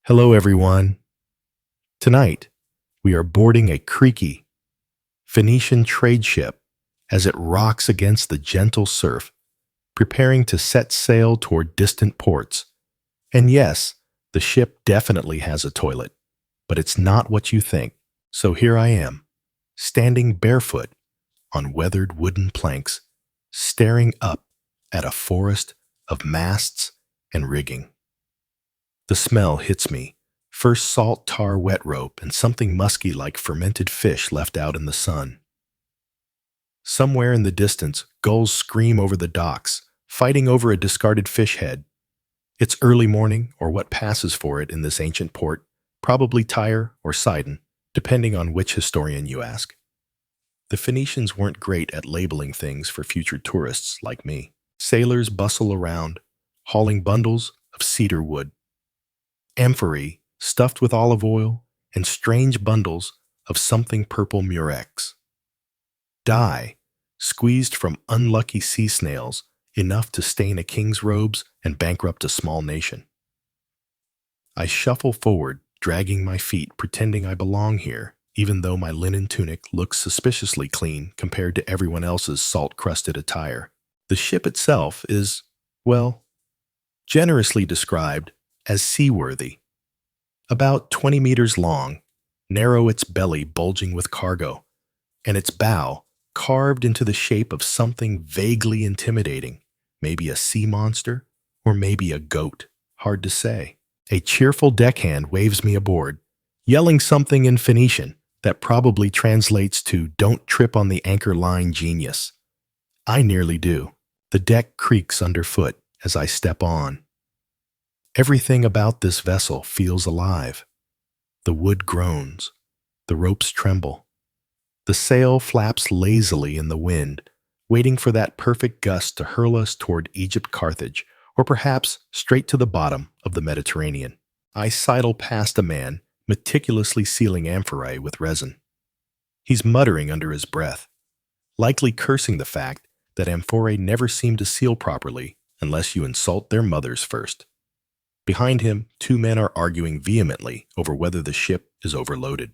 Hello, everyone. Tonight, we are boarding a creaky Phoenician trade ship as it rocks against the gentle surf, preparing to set sail toward distant ports. And yes, the ship definitely has a toilet, but it's not what you think. So here I am, standing barefoot on weathered wooden planks, staring up at a forest of masts and rigging. The smell hits me. First salt tar wet rope and something musky like fermented fish left out in the sun. Somewhere in the distance, gulls scream over the docks, fighting over a discarded fish head. It's early morning, or what passes for it in this ancient port, probably Tyre or Sidon, depending on which historian you ask. The Phoenicians weren't great at labeling things for future tourists like me. Sailors bustle around, hauling bundles of cedar wood, amphorae stuffed with olive oil, and strange bundles of something purple murex. Dye, squeezed from unlucky sea snails, enough to stain a king's robes and bankrupt a small nation. I shuffle forward, dragging my feet, pretending I belong here, even though my linen tunic looks suspiciously clean compared to everyone else's salt-crusted attire. The ship itself is, well, generously described as seaworthy. About 20 meters long, narrow its belly bulging with cargo, and its bow carved into the shape of something vaguely intimidating, maybe a sea monster or maybe a goat, hard to say. A cheerful deckhand waves me aboard, yelling something in Phoenician that probably translates to "Don't trip on the anchor line, genius." I nearly do. The deck creaks underfoot as I step on. Everything about this vessel feels alive. The wood groans. The ropes tremble. The sail flaps lazily in the wind, waiting for that perfect gust to hurl us toward Egypt-Carthage, or perhaps straight to the bottom of the Mediterranean. I sidle past a man meticulously sealing amphorae with resin. He's muttering under his breath, likely cursing the fact that amphorae never seem to seal properly unless you insult their mothers first. Behind him, two men are arguing vehemently over whether the ship is overloaded.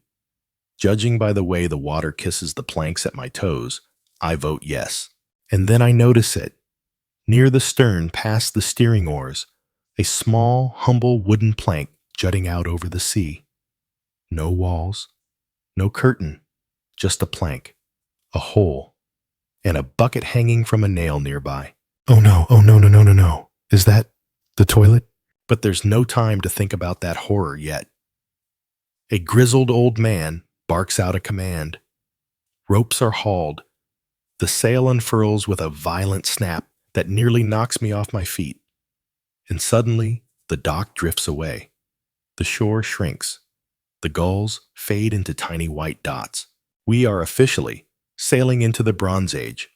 Judging by the way the water kisses the planks at my toes, I vote yes. And then I notice it. Near the stern, past the steering oars, a small, humble wooden plank jutting out over the sea. No walls, no curtain, just a plank, a hole, and a bucket hanging from a nail nearby. Oh no, no. Is that the toilet? But there's no time to think about that horror yet. A grizzled old man barks out a command. Ropes are hauled. The sail unfurls with a violent snap that nearly knocks me off my feet. And suddenly, the dock drifts away. The shore shrinks. The gulls fade into tiny white dots. We are officially sailing into the Bronze Age.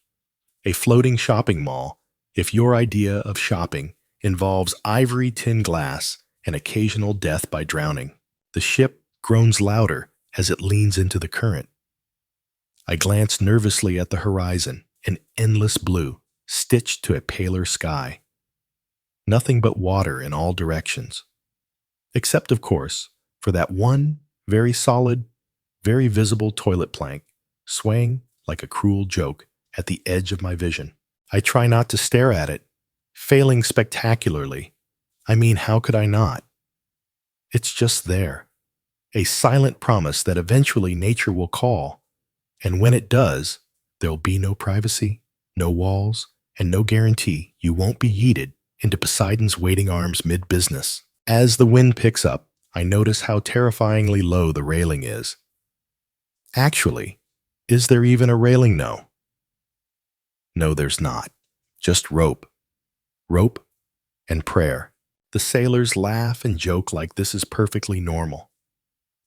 A floating shopping mall, if your idea of shopping involves ivory tin glass and occasional death by drowning. The ship groans louder as it leans into the current. I glance nervously at the horizon, an endless blue, stitched to a paler sky. Nothing but water in all directions. Except, of course, for that one very solid, very visible toilet plank, swaying like a cruel joke at the edge of my vision. I try not to stare at it, failing spectacularly. I mean, how could I not? It's just there. A silent promise that eventually nature will call. And when it does, there'll be no privacy, no walls, and no guarantee you won't be yeeted into Poseidon's waiting arms mid-business. As the wind picks up, I notice how terrifyingly low the railing is. Actually, is there even a railing? No. No, there's not. Just rope. Rope and prayer. The sailors laugh and joke like this is perfectly normal.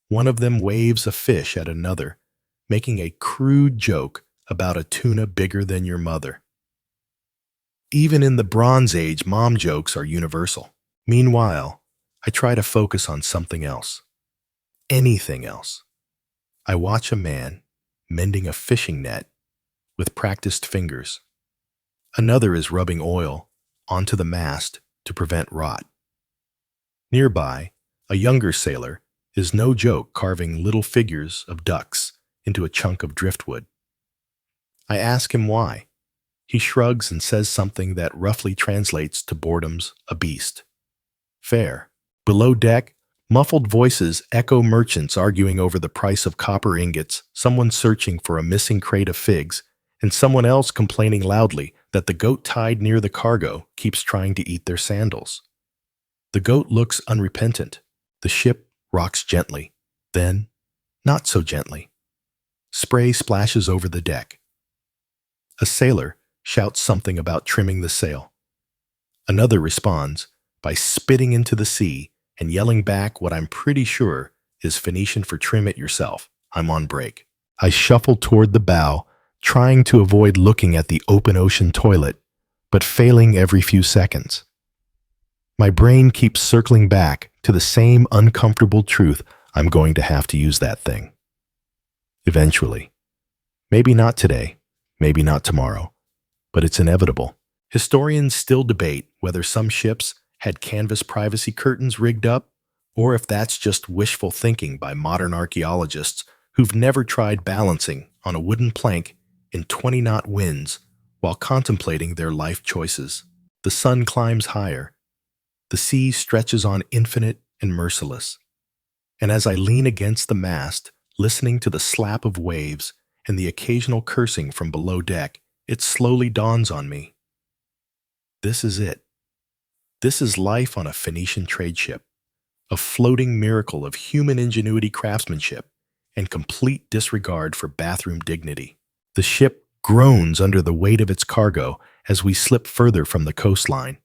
One of them waves a fish at another, making a crude joke about a tuna bigger than your mother. Even in the Bronze Age, mom jokes are universal. Meanwhile, I try to focus on something else. Anything else. I watch a man mending a fishing net with practiced fingers. Another is rubbing oil onto the mast to prevent rot. Nearby, A younger sailor is no joke carving little figures of ducks into a chunk of driftwood. I ask him why. He shrugs and says something that roughly translates to boredom's a beast. Fair. Below deck, muffled voices echo merchants arguing over the price of copper ingots, someone searching for a missing crate of figs, and someone else complaining loudly that the goat tied near the cargo keeps trying to eat their sandals. The goat looks unrepentant. The ship rocks gently, then not so gently. Spray splashes over the deck. A sailor shouts something about trimming the sail. Another responds by spitting into the sea and yelling back what I'm pretty sure is Phoenician for trim it yourself. I'm on break. I shuffle toward the bow, trying to avoid looking at the open ocean toilet, but failing every few seconds. My brain keeps circling back to the same uncomfortable truth: I'm going to have to use that thing. Eventually. Maybe not today, maybe not tomorrow, but it's inevitable. Historians still debate whether some ships had canvas privacy curtains rigged up, or if that's just wishful thinking by modern archaeologists who've never tried balancing on a wooden plank in 20-knot winds while contemplating their life choices. The sun climbs higher. The sea stretches on infinite and merciless. And as I lean against the mast, listening to the slap of waves and the occasional cursing from below deck, it slowly dawns on me. This is it. This is life on a Phoenician trade ship, a floating miracle of human ingenuity, craftsmanship, and complete disregard for bathroom dignity. The ship groans under the weight of its cargo as we slip further from the coastline.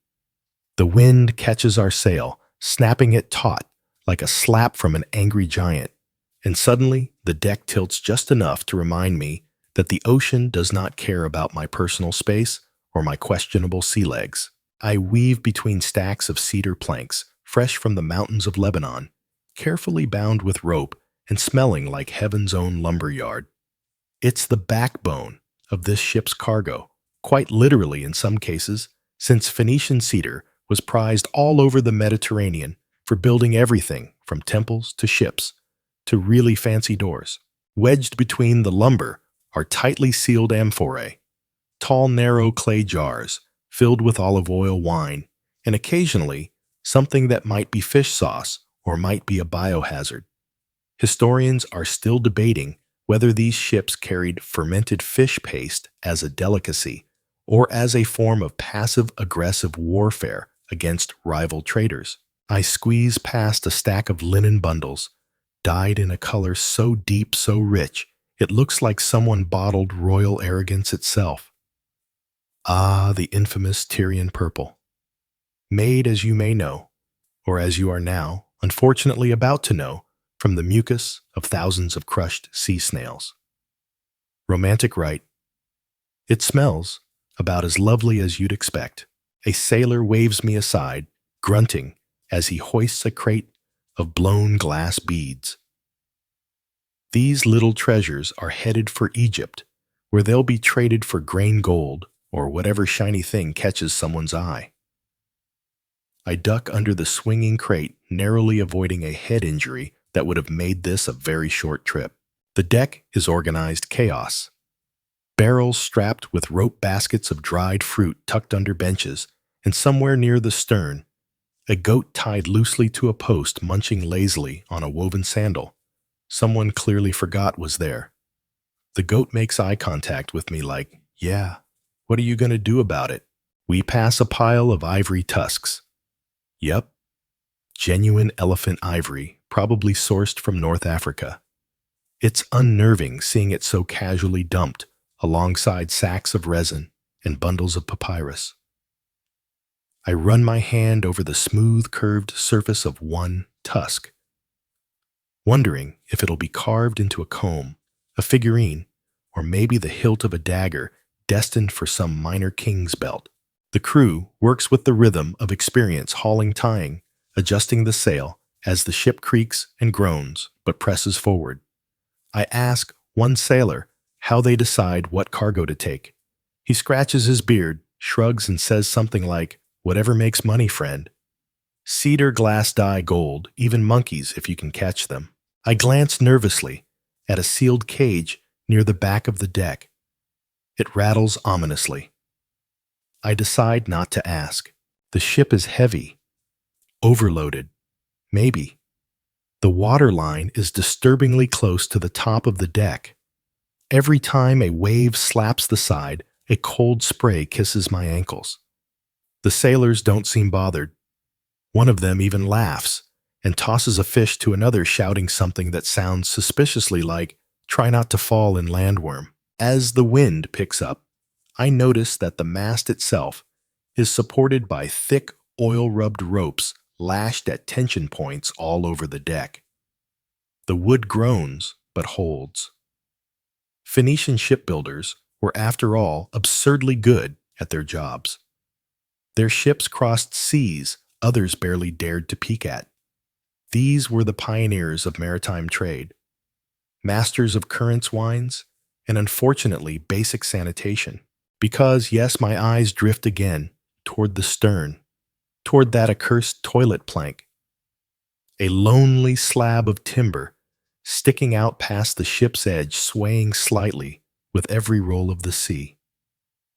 The wind catches our sail, snapping it taut like a slap from an angry giant, and suddenly the deck tilts just enough to remind me that the ocean does not care about my personal space or my questionable sea legs. I weave between stacks of cedar planks, fresh from the mountains of Lebanon, carefully bound with rope and smelling like heaven's own lumberyard. It's the backbone of this ship's cargo, quite literally in some cases, since Phoenician cedar was prized all over the Mediterranean for building everything from temples to ships to really fancy doors. Wedged between the lumber are tightly sealed amphorae, tall, narrow clay jars filled with olive oil, wine, and occasionally something that might be fish sauce or might be a biohazard. Historians are still debating whether these ships carried fermented fish paste as a delicacy or as a form of passive-aggressive warfare against rival traders. I squeeze past a stack of linen bundles, dyed in a color so deep, so rich, it looks like someone bottled royal arrogance itself. Ah, the infamous Tyrian purple. Made, as you may know, or as you are now, unfortunately about to know, from the mucus of thousands of crushed sea snails. Romantic right. It smells about as lovely as you'd expect. A sailor waves me aside, grunting as he hoists a crate of blown glass beads. These little treasures are headed for Egypt, where they'll be traded for grain gold or whatever shiny thing catches someone's eye. I duck under the swinging crate, narrowly avoiding a head injury that would have made this a very short trip. The deck is organized chaos. Barrels strapped with rope baskets of dried fruit tucked under benches, and somewhere near the stern, a goat tied loosely to a post munching lazily on a woven sandal. Someone clearly forgot was there. The goat makes eye contact with me like, yeah, what are you going to do about it? We pass a pile of ivory tusks. Yep, genuine elephant ivory, probably sourced from North Africa. It's unnerving seeing it so casually dumped alongside sacks of resin and bundles of papyrus. I run my hand over the smooth, curved surface of one tusk, wondering if it'll be carved into a comb, a figurine, or maybe the hilt of a dagger destined for some minor king's belt. The crew works with the rhythm of experience, hauling, tying, adjusting the sail as the ship creaks and groans but presses forward. I ask one sailor how they decide what cargo to take. He scratches his beard, shrugs, and says something like, "Whatever makes money, friend." Cedar, glass dye, gold, even monkeys if you can catch them. I glance nervously at a sealed cage near the back of the deck. It rattles ominously. I decide not to ask. The ship is heavy, overloaded, maybe. The water line is disturbingly close to the top of the deck. Every time a wave slaps the side, a cold spray kisses my ankles. The sailors don't seem bothered. One of them even laughs and tosses a fish to another, shouting something that sounds suspiciously like, "Try not to fall in landworm." As the wind picks up, I notice that the mast itself is supported by thick, oil-rubbed ropes lashed at tension points all over the deck. The wood groans, but holds. Phoenician shipbuilders were, after all, absurdly good at their jobs. Their ships crossed seas others barely dared to peek at. These were the pioneers of maritime trade, masters of currents wines, and unfortunately basic sanitation. Because, yes, my eyes drift again toward the stern, toward that accursed toilet plank. A lonely slab of timber sticking out past the ship's edge, swaying slightly with every roll of the sea.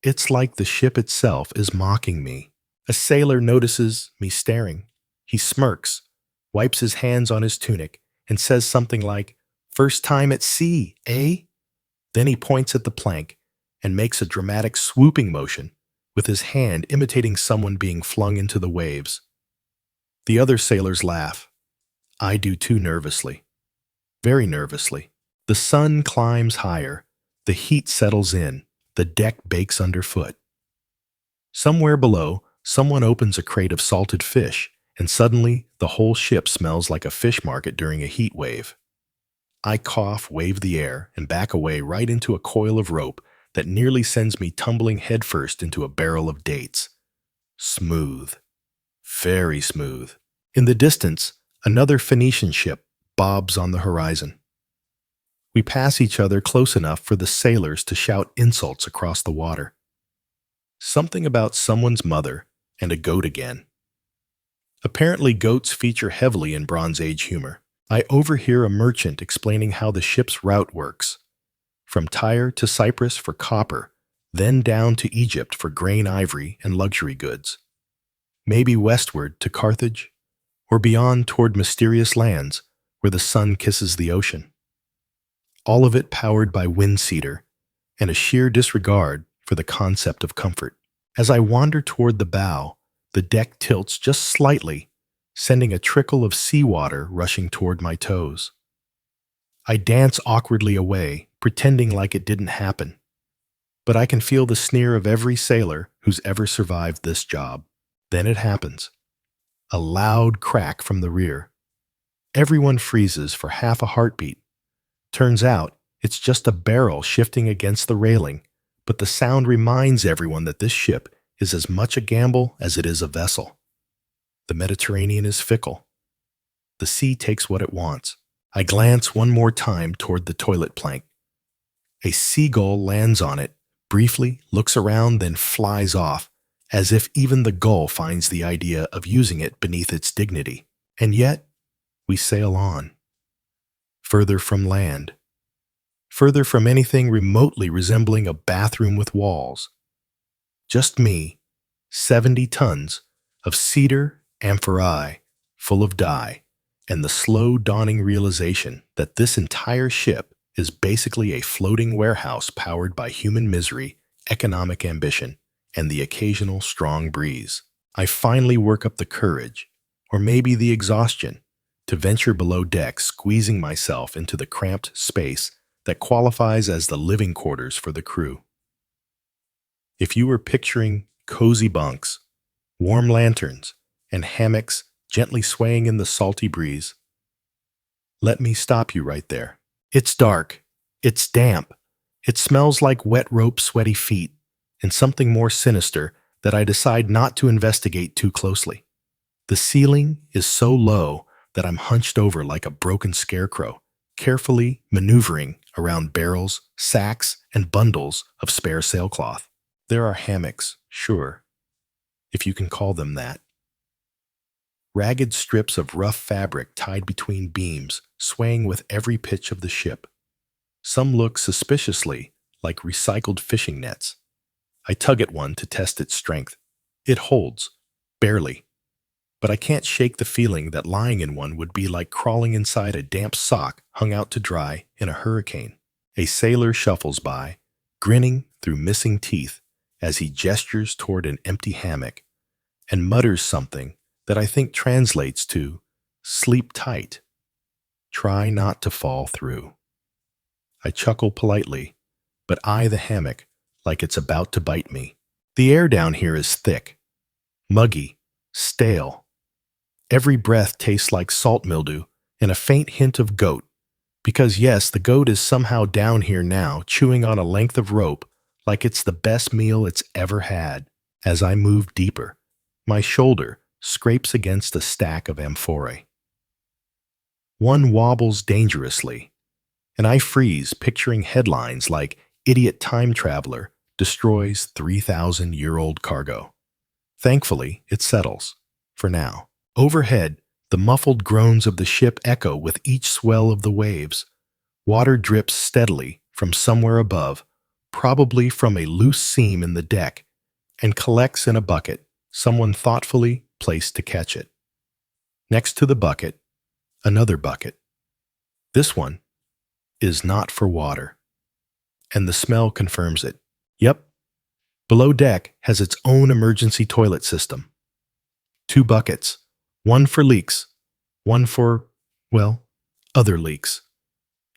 It's like the ship itself is mocking me. A sailor notices me staring. He smirks, wipes his hands on his tunic, and says something like, "First time at sea, eh?" Then he points at the plank and makes a dramatic swooping motion, with his hand imitating someone being flung into the waves. The other sailors laugh. I do too, nervously. Very nervously. The sun climbs higher. The heat settles in. The deck bakes underfoot. Somewhere below, someone opens a crate of salted fish, and suddenly the whole ship smells like a fish market during a heat wave. I cough, wave the air, and back away right into a coil of rope that nearly sends me tumbling headfirst into a barrel of dates. Smooth. Very smooth. In the distance, another Phoenician ship bobs on the horizon. We pass each other close enough for the sailors to shout insults across the water. Something about someone's mother and a goat again. Apparently, goats feature heavily in Bronze Age humor. I overhear a merchant explaining how the ship's route works. From Tyre to Cyprus for copper, then down to Egypt for grain, ivory, and luxury goods. Maybe westward to Carthage, or beyond toward mysterious lands where the sun kisses the ocean. All of it powered by wind cedar and a sheer disregard for the concept of comfort. As I wander toward the bow, the deck tilts just slightly, sending a trickle of seawater rushing toward my toes. I dance awkwardly away, pretending like it didn't happen. But I can feel the sneer of every sailor who's ever survived this job. Then it happens. A loud crack from the rear. Everyone freezes for half a heartbeat. Turns out, it's just a barrel shifting against the railing, but the sound reminds everyone that this ship is as much a gamble as it is a vessel. The Mediterranean is fickle. The sea takes what it wants. I glance one more time toward the toilet plank. A seagull lands on it, briefly looks around, then flies off, as if even the gull finds the idea of using it beneath its dignity. And yet, we sail on. Further from land. Further from anything remotely resembling a bathroom with walls. Just me, 70 tons of cedar amphorae full of dye, and the slow dawning realization that this entire ship is basically a floating warehouse powered by human misery, economic ambition, and the occasional strong breeze. I finally work up the courage, or maybe the exhaustion, to venture below deck, squeezing myself into the cramped space that qualifies as the living quarters for the crew. If you were picturing cozy bunks, warm lanterns, and hammocks gently swaying in the salty breeze, let me stop you right there. It's dark. It's damp. It smells like wet rope, sweaty feet, and something more sinister that I decide not to investigate too closely. The ceiling is so low that I'm hunched over like a broken scarecrow, carefully maneuvering around barrels, sacks, and bundles of spare sailcloth. There are hammocks, sure, if you can call them that. ragged strips of rough fabric tied between beams, swaying with every pitch of the ship. Some look suspiciously like recycled fishing nets. I tug at one to test its strength. It holds, barely, but I can't shake the feeling that lying in one would be like crawling inside a damp sock hung out to dry in a hurricane. A sailor shuffles by, grinning through missing teeth as he gestures toward an empty hammock and mutters something that I think translates to, "Sleep tight. Try not to fall through." I chuckle politely, but eye the hammock like it's about to bite me. The air down here is thick, muggy, stale. Every breath tastes like salt mildew and a faint hint of goat, because yes, the goat is somehow down here now, chewing on a length of rope like it's the best meal it's ever had. As I move deeper, my shoulder scrapes against a stack of amphorae. One wobbles dangerously, and I freeze, picturing headlines like "Idiot Time Traveler Destroys 3,000-Year-Old Cargo." Thankfully, it settles, for now. Overhead, the muffled groans of the ship echo with each swell of the waves. Water drips steadily from somewhere above, probably from a loose seam in the deck, and collects in a bucket someone thoughtfully placed to catch it. Next to the bucket, another bucket. This one is not for water, and the smell confirms it. Yep, below deck has its own emergency toilet system. 2 buckets, one for leaks, one for, well, other leaks.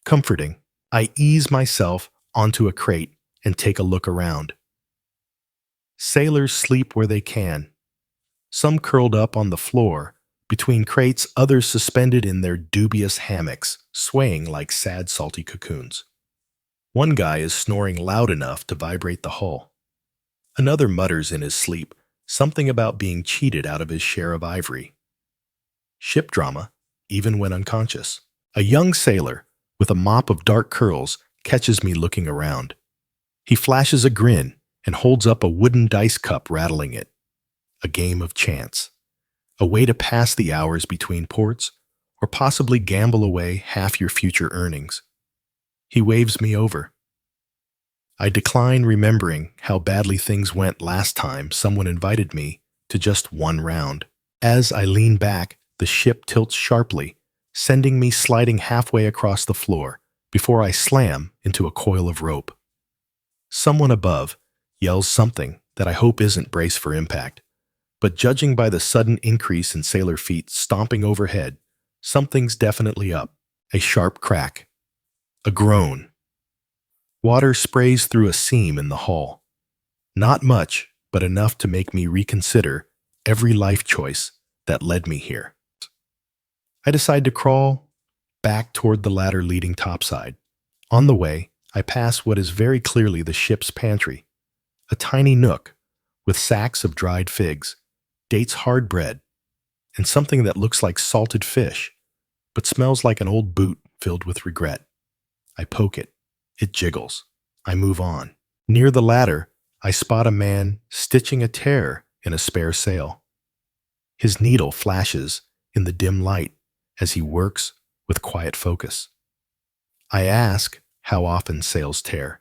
Comforting, I ease myself onto a crate and take a look around. Sailors sleep where they can, some curled up on the floor, between crates, others suspended in their dubious hammocks, swaying like sad, salty cocoons. One guy is snoring loud enough to vibrate the hull. Another mutters in his sleep, something about being cheated out of his share of ivory. Ship drama, even when unconscious. A young sailor, with a mop of dark curls, catches me looking around. He flashes a grin and holds up a wooden dice cup, rattling it. A game of chance. A way to pass the hours between ports, or possibly gamble away half your future earnings. He waves me over. I decline, remembering how badly things went last time someone invited me to just one round. As I lean back, the ship tilts sharply, sending me sliding halfway across the floor before I slam into a coil of rope. Someone above yells something that I hope isn't brace for impact, but judging by the sudden increase in sailor feet stomping overhead, something's definitely up. A sharp crack. A groan. Water sprays through a seam in the hull. Not much, but enough to make me reconsider every life choice that led me here. I decide to crawl back toward the ladder leading topside. On the way, I pass what is very clearly the ship's pantry, a tiny nook with sacks of dried figs, dates hard bread, and something that looks like salted fish, but smells like an old boot filled with regret. I poke it. It jiggles. I move on. Near the ladder, I spot a man stitching a tear in a spare sail. His needle flashes in the dim light as he works with quiet focus. I ask how often sails tear.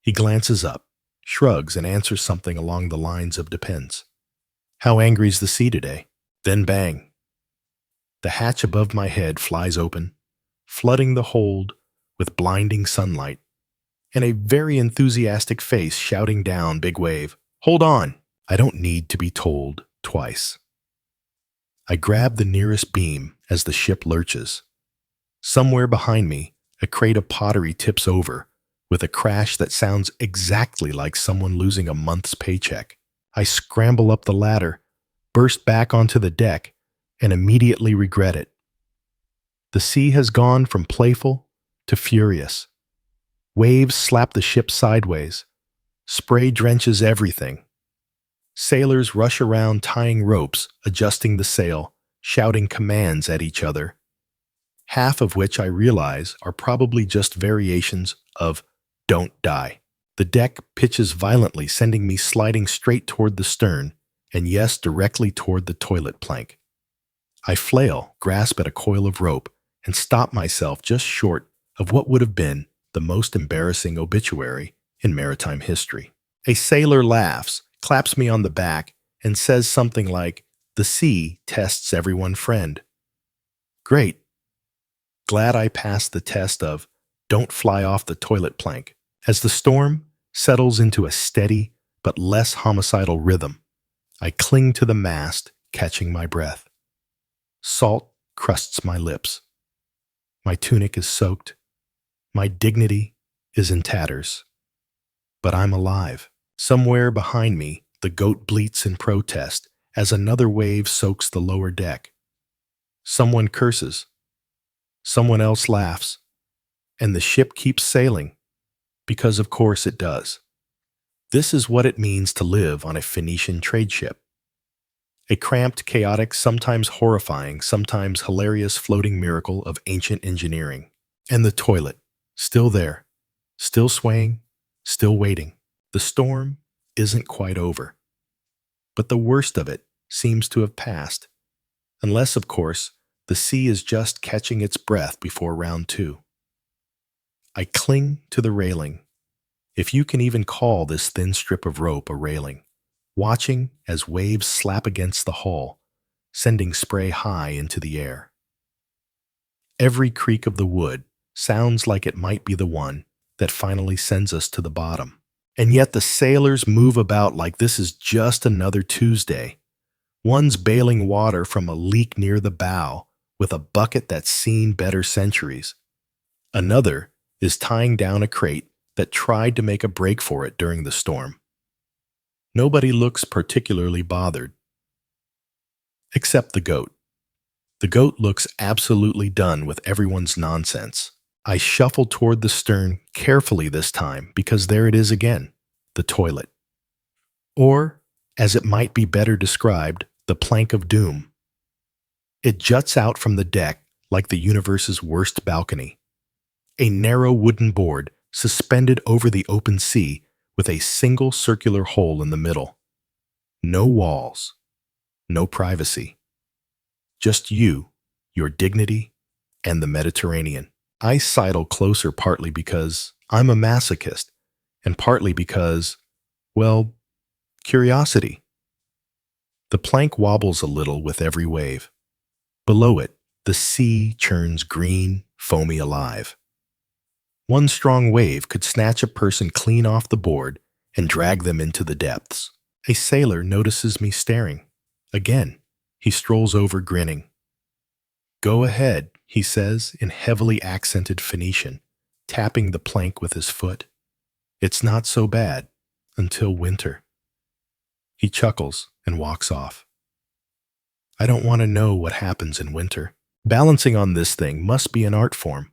He glances up, shrugs, and answers something along the lines of "depends." How angry's the sea today? Then bang. The hatch above my head flies open, flooding the hold with blinding sunlight, and a very enthusiastic face shouting down, "Big wave. Hold on!" I don't need to be told twice. I grab the nearest beam as the ship lurches. Somewhere behind me, a crate of pottery tips over with a crash that sounds exactly like someone losing a month's paycheck. I scramble up the ladder, burst back onto the deck, and immediately regret it. The sea has gone from playful to furious. Waves slap the ship sideways. Spray drenches everything. Sailors rush around tying ropes, adjusting the sail, shouting commands at each other, half of which I realize are probably just variations of "don't die." The deck pitches violently, sending me sliding straight toward the stern, and yes, directly toward the toilet plank. I flail, grasp at a coil of rope, and stop myself just short of what would have been the most embarrassing obituary in maritime history. A sailor laughs, claps me on the back, and says something like, "The sea tests everyone, friend." Great. Glad I passed the test of "don't fly off the toilet plank." As the storm settles into a steady but less homicidal rhythm, I cling to the mast, catching my breath. Salt crusts my lips. My tunic is soaked. My dignity is in tatters. But I'm alive. Somewhere behind me, the goat bleats in protest as another wave soaks the lower deck. Someone curses. Someone else laughs. And the ship keeps sailing, because of course it does. This is what it means to live on a Phoenician trade ship. A cramped, chaotic, sometimes horrifying, sometimes hilarious floating miracle of ancient engineering. And the toilet, still there, still swaying, still waiting. The storm isn't quite over. But the worst of it seems to have passed. Unless, of course, the sea is just catching its breath before round two. I cling to the railing, if you can even call this thin strip of rope a railing, watching as waves slap against the hull, sending spray high into the air. Every creak of the wood sounds like it might be the one that finally sends us to the bottom. And yet the sailors move about like this is just another Tuesday. One's bailing water from a leak near the bow with a bucket that's seen better centuries. Another is tying down a crate that tried to make a break for it during the storm. Nobody looks particularly bothered, except the goat. The goat looks absolutely done with everyone's nonsense. I shuffle toward the stern carefully this time because there it is again, the toilet. Or, as it might be better described, the plank of doom. It juts out from the deck like the universe's worst balcony. A narrow wooden board suspended over the open sea with a single circular hole in the middle. No walls, no privacy. Just you, your dignity, and the Mediterranean. I sidle closer partly because I'm a masochist, and partly because, well, curiosity. The plank wobbles a little with every wave. Below it, the sea churns green, foamy alive. One strong wave could snatch a person clean off the board and drag them into the depths. A sailor notices me staring. Again, he strolls over grinning. "Go ahead," he says in heavily accented Phoenician, tapping the plank with his foot. "It's not so bad until winter." He chuckles and walks off. I don't want to know what happens in winter. Balancing on this thing must be an art form.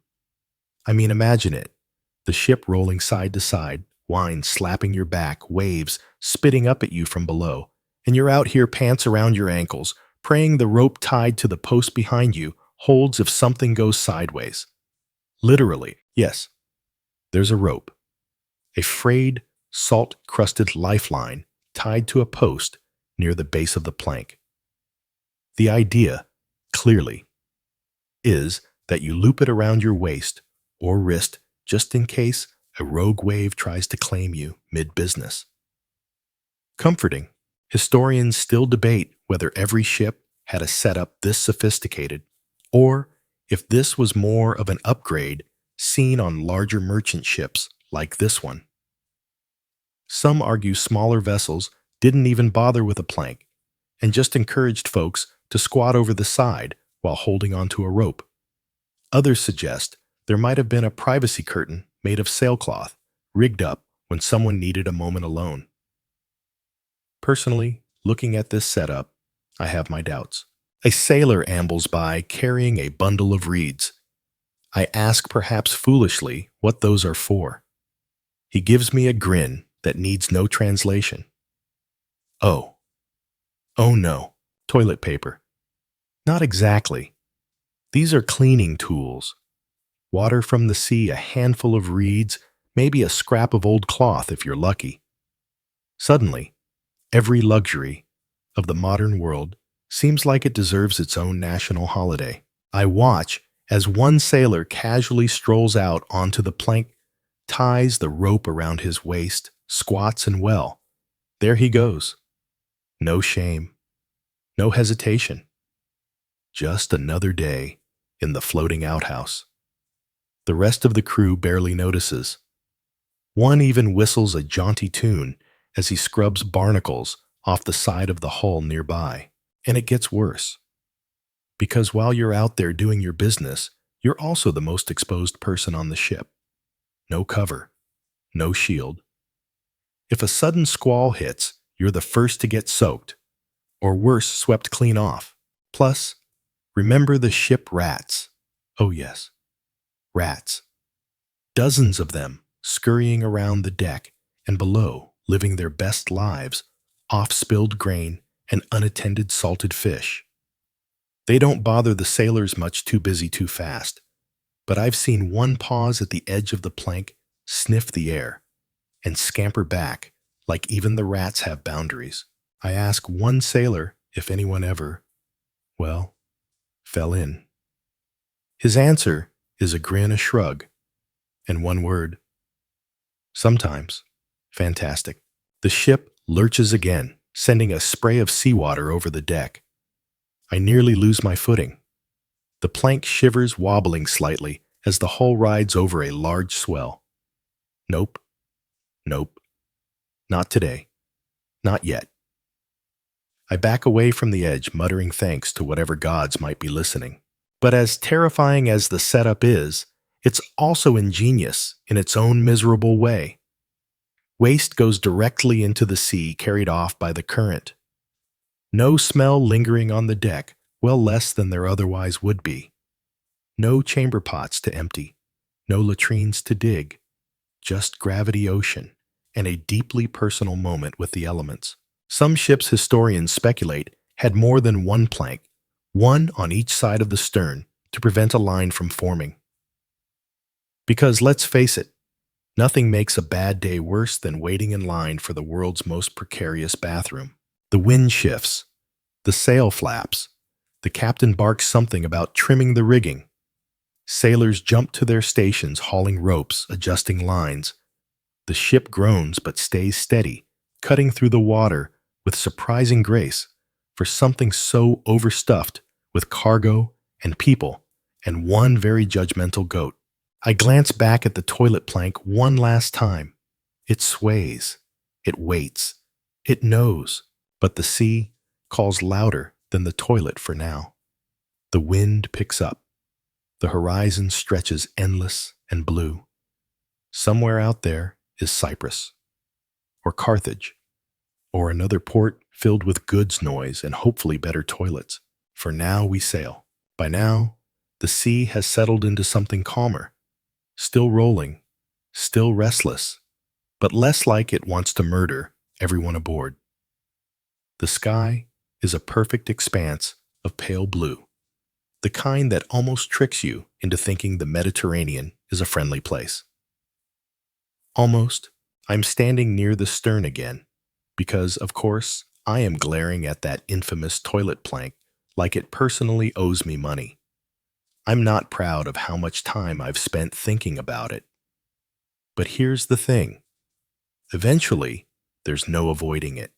I mean, imagine it. The ship rolling side to side, wine slapping your back, waves spitting up at you from below, and you're out here pants around your ankles, praying the rope tied to the post behind you holds if something goes sideways. Literally, yes, there's a rope. A frayed, salt-crusted lifeline tied to a post near the base of the plank. The idea, clearly, is that you loop it around your waist or wrist just in case a rogue wave tries to claim you mid-business. Comforting, historians still debate whether every ship had a setup this sophisticated, or if this was more of an upgrade seen on larger merchant ships like this one. Some argue smaller vessels didn't even bother with a plank and just encouraged folks to squat over the side while holding onto a rope. Others suggest there might have been a privacy curtain made of sailcloth, rigged up when someone needed a moment alone. Personally, looking at this setup, I have my doubts. A sailor ambles by carrying a bundle of reeds. I ask perhaps foolishly what those are for. He gives me a grin that needs no translation. Oh no, toilet paper. Not exactly. These are cleaning tools. Water from the sea, a handful of reeds, maybe a scrap of old cloth if you're lucky. Suddenly, every luxury of the modern world Seems like it deserves its own national holiday. I watch as one sailor casually strolls out onto the plank, ties the rope around his waist, squats, and well, there he goes. No shame, no hesitation. Just another day in the floating outhouse. The rest of the crew barely notices. One even whistles a jaunty tune as he scrubs barnacles off the side of the hull nearby. And it gets worse. Because while you're out there doing your business, you're also the most exposed person on the ship. No cover, no shield. If a sudden squall hits, you're the first to get soaked, or worse, swept clean off. Plus, remember the ship rats. Oh yes, rats. Dozens of them scurrying around the deck and below, living their best lives off spilled grain and unattended salted fish. They don't bother the sailors much, too busy too fast, but I've seen one pause at the edge of the plank, sniff the air, and scamper back like even the rats have boundaries. I ask one sailor if anyone ever, well, fell in. His answer is a grin, a shrug, and one word. Sometimes. Fantastic. The ship lurches again, sending a spray of seawater over the deck. I nearly lose my footing. The plank shivers, wobbling slightly as the hull rides over a large swell. Nope. Nope. Not today. Not yet. I back away from the edge, muttering thanks to whatever gods might be listening. But as terrifying as the setup is, it's also ingenious in its own miserable way. Waste goes directly into the sea, carried off by the current. No smell lingering on the deck, well less than there otherwise would be. No chamber pots to empty, no latrines to dig, just gravity ocean and a deeply personal moment with the elements. Some ships, historians speculate, had more than one plank, one on each side of the stern, to prevent a line from forming. Because let's face it, nothing makes a bad day worse than waiting in line for the world's most precarious bathroom. The wind shifts, the sail flaps, the captain barks something about trimming the rigging. Sailors jump to their stations, hauling ropes, adjusting lines. The ship groans but stays steady, cutting through the water with surprising grace for something so overstuffed with cargo and people and one very judgmental goat. I glance back at the toilet plank one last time. It sways, it waits, it knows, but the sea calls louder than the toilet for now. The wind picks up. The horizon stretches endless and blue. Somewhere out there is Cyprus, or Carthage, or another port filled with goods noise and hopefully better toilets. For now we sail. By now, the sea has settled into something calmer, still rolling, still restless, but less like it wants to murder everyone aboard. The sky is a perfect expanse of pale blue, the kind that almost tricks you into thinking the Mediterranean is a friendly place. Almost, I'm standing near the stern again, because, of course, I am glaring at that infamous toilet plank like it personally owes me money. I'm not proud of how much time I've spent thinking about it. But here's the thing. Eventually, there's no avoiding it.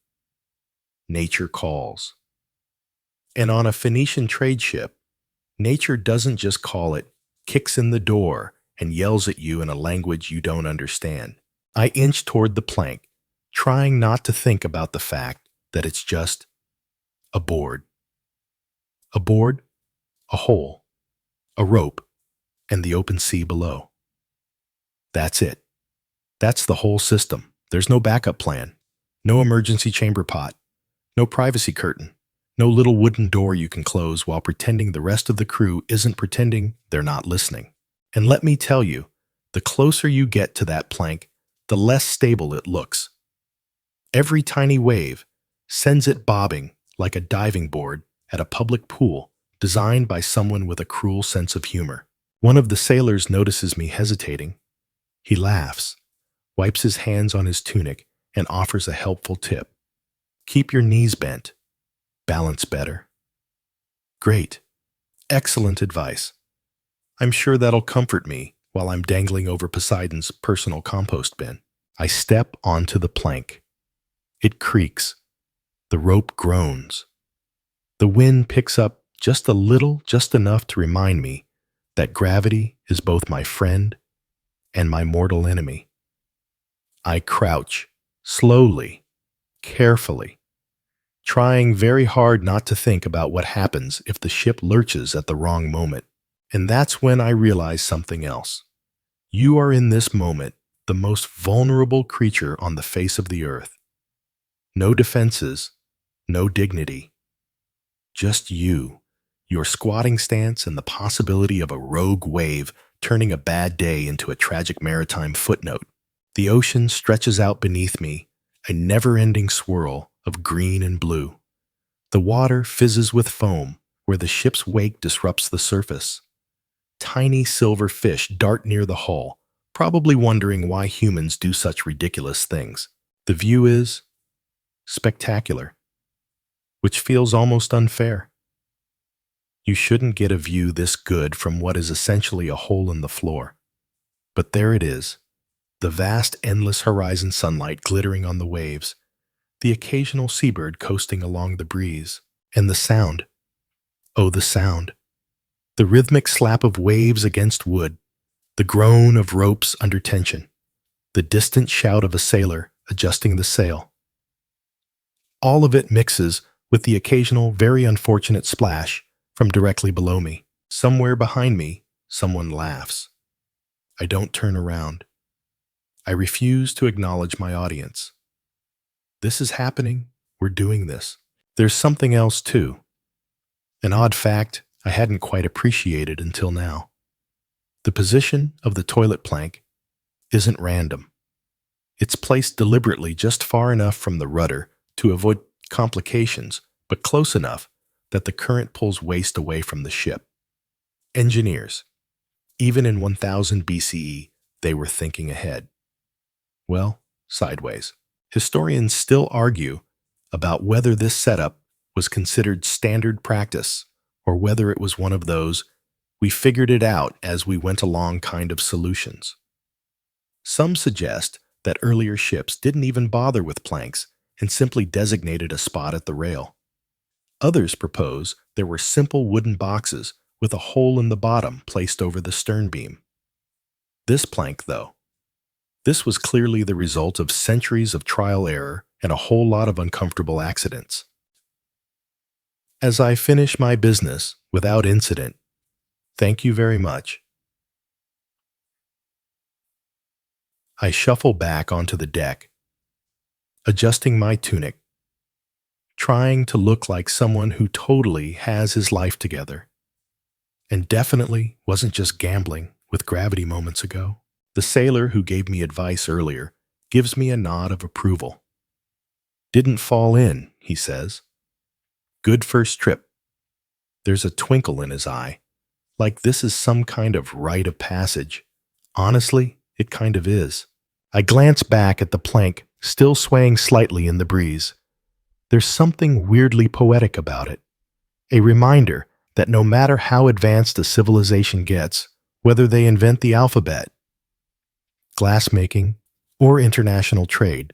Nature calls. And on a Phoenician trade ship, nature doesn't just call, it kicks in the door and yells at you in a language you don't understand. I inch toward the plank, trying not to think about the fact that it's just a board. A board, a hole, a rope, and the open sea below. That's it. That's the whole system. There's no backup plan, no emergency chamber pot, no privacy curtain, no little wooden door you can close while pretending the rest of the crew isn't pretending they're not listening. And let me tell you, the closer you get to that plank, the less stable it looks. Every tiny wave sends it bobbing like a diving board at a public pool designed by someone with a cruel sense of humor. One of the sailors notices me hesitating. He laughs, wipes his hands on his tunic, and offers a helpful tip. Keep your knees bent. Balance better. Great. Excellent advice. I'm sure that'll comfort me while I'm dangling over Poseidon's personal compost bin. I step onto the plank. It creaks. The rope groans. The wind picks up just a little, just enough to remind me that gravity is both my friend and my mortal enemy. I crouch, slowly, carefully, trying very hard not to think about what happens if the ship lurches at the wrong moment. And that's when I realize something else. You are in this moment the most vulnerable creature on the face of the earth. No defenses, no dignity. Just you, your squatting stance, and the possibility of a rogue wave turning a bad day into a tragic maritime footnote. The ocean stretches out beneath me, a never-ending swirl of green and blue. The water fizzes with foam where the ship's wake disrupts the surface. Tiny silver fish dart near the hull, probably wondering why humans do such ridiculous things. The view is spectacular, which feels almost unfair. You shouldn't get a view this good from what is essentially a hole in the floor. But there it is, the vast, endless horizon sunlight glittering on the waves, the occasional seabird coasting along the breeze, and the sound. Oh, the sound. The rhythmic slap of waves against wood, the groan of ropes under tension, the distant shout of a sailor adjusting the sail. All of it mixes with the occasional, very unfortunate splash from directly below me. Somewhere behind me, someone laughs. I don't turn around. I refuse to acknowledge my audience. This is happening. We're doing this. There's something else, too. An odd fact I hadn't quite appreciated until now. The position of the toilet plank isn't random. It's placed deliberately just far enough from the rudder to avoid complications, but close enough that the current pulls waste away from the ship. Engineers. Even in 1000 BCE, they were thinking ahead. Well, sideways. Historians still argue about whether this setup was considered standard practice or whether it was one of those we figured it out as we went along kind of solutions. Some suggest that earlier ships didn't even bother with planks and simply designated a spot at the rail. Others propose there were simple wooden boxes with a hole in the bottom placed over the stern beam. This plank, though, this was clearly the result of centuries of trial error and a whole lot of uncomfortable accidents. As I finish my business without incident, thank you very much. I shuffle back onto the deck, adjusting my tunic, trying to look like someone who totally has his life together, and definitely wasn't just gambling with gravity moments ago. The sailor who gave me advice earlier gives me a nod of approval. Didn't fall in, he says. Good first trip. There's a twinkle in his eye, like this is some kind of rite of passage. Honestly, it kind of is. I glance back at the plank, still swaying slightly in the breeze. There's something weirdly poetic about it. A reminder that no matter how advanced a civilization gets, whether they invent the alphabet, glassmaking, or international trade,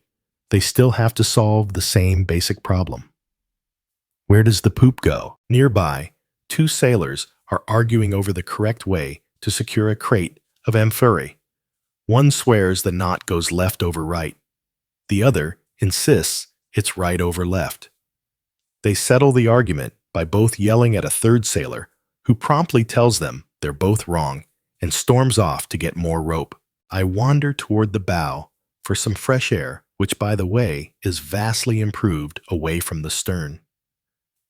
they still have to solve the same basic problem. Where does the poop go? Nearby, two sailors are arguing over the correct way to secure a crate of amphorae. One swears the knot goes left over right. The other insists it's right over left. They settle the argument by both yelling at a third sailor, who promptly tells them they're both wrong and storms off to get more rope. I wander toward the bow for some fresh air, which, by the way, is vastly improved away from the stern.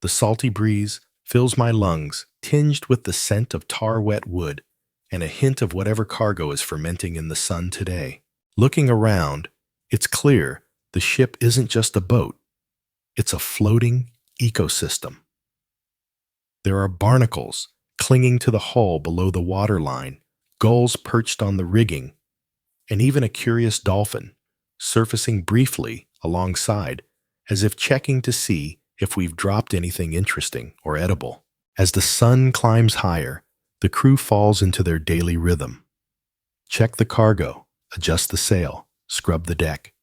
The salty breeze fills my lungs, tinged with the scent of tar-wet wood and a hint of whatever cargo is fermenting in the sun today. Looking around, it's clear the ship isn't just a boat. It's a floating ecosystem. There are barnacles clinging to the hull below the waterline, gulls perched on the rigging, and even a curious dolphin surfacing briefly alongside, as if checking to see if we've dropped anything interesting or edible. As the sun climbs higher, the crew falls into their daily rhythm. Check the cargo, adjust the sail, scrub the deck.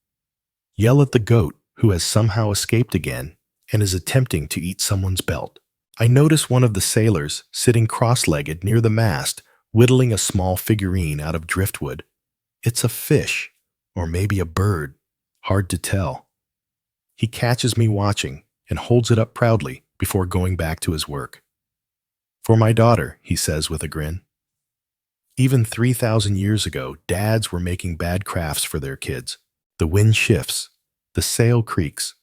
Yell at the goat who has somehow escaped again and is attempting to eat someone's belt. I notice one of the sailors sitting cross-legged near the mast, whittling a small figurine out of driftwood. It's a fish, or maybe a bird, hard to tell. He catches me watching and holds it up proudly before going back to his work. "For my daughter," he says with a grin. Even 3,000 years ago, dads were making bad crafts for their kids. The wind shifts, the sail creaks,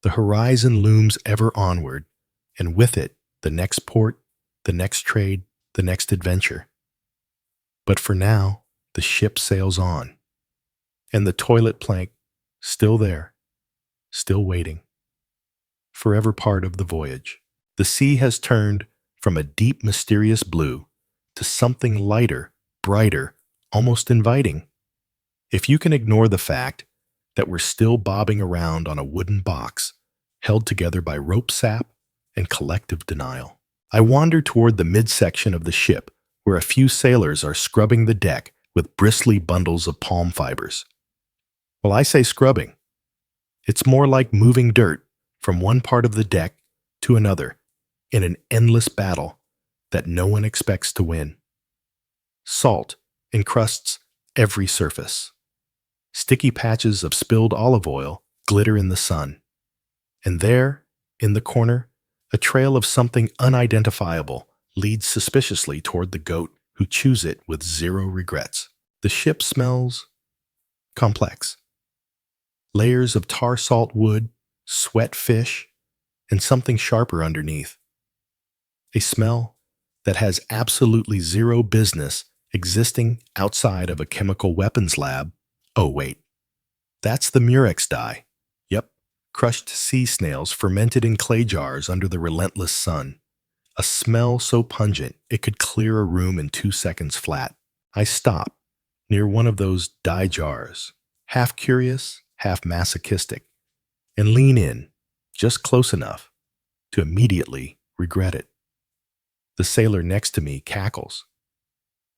the horizon looms ever onward, and with it, the next port, the next trade, the next adventure. But for now, the ship sails on, and the toilet plank, still there, still waiting, forever part of the voyage. The sea has turned from a deep, mysterious blue to something lighter, brighter, almost inviting. If you can ignore the fact that we're still bobbing around on a wooden box, held together by rope sap and collective denial. I wander toward the midsection of the ship, where a few sailors are scrubbing the deck with bristly bundles of palm fibers. Well, I say scrubbing. It's more like moving dirt from one part of the deck to another in an endless battle that no one expects to win. Salt encrusts every surface. Sticky patches of spilled olive oil glitter in the sun. And there, in the corner, a trail of something unidentifiable leads suspiciously toward the goat who chews it with zero regrets. The ship smells complex. Layers of tar salt wood, sweat fish, and something sharper underneath. A smell that has absolutely zero business existing outside of a chemical weapons lab. Oh wait, that's the murex dye. Yep, crushed sea snails fermented in clay jars under the relentless sun. A smell so pungent it could clear a room in 2 seconds flat. I stop near one of those dye jars, half curious, half masochistic, and lean in just close enough to immediately regret it. The sailor next to me cackles.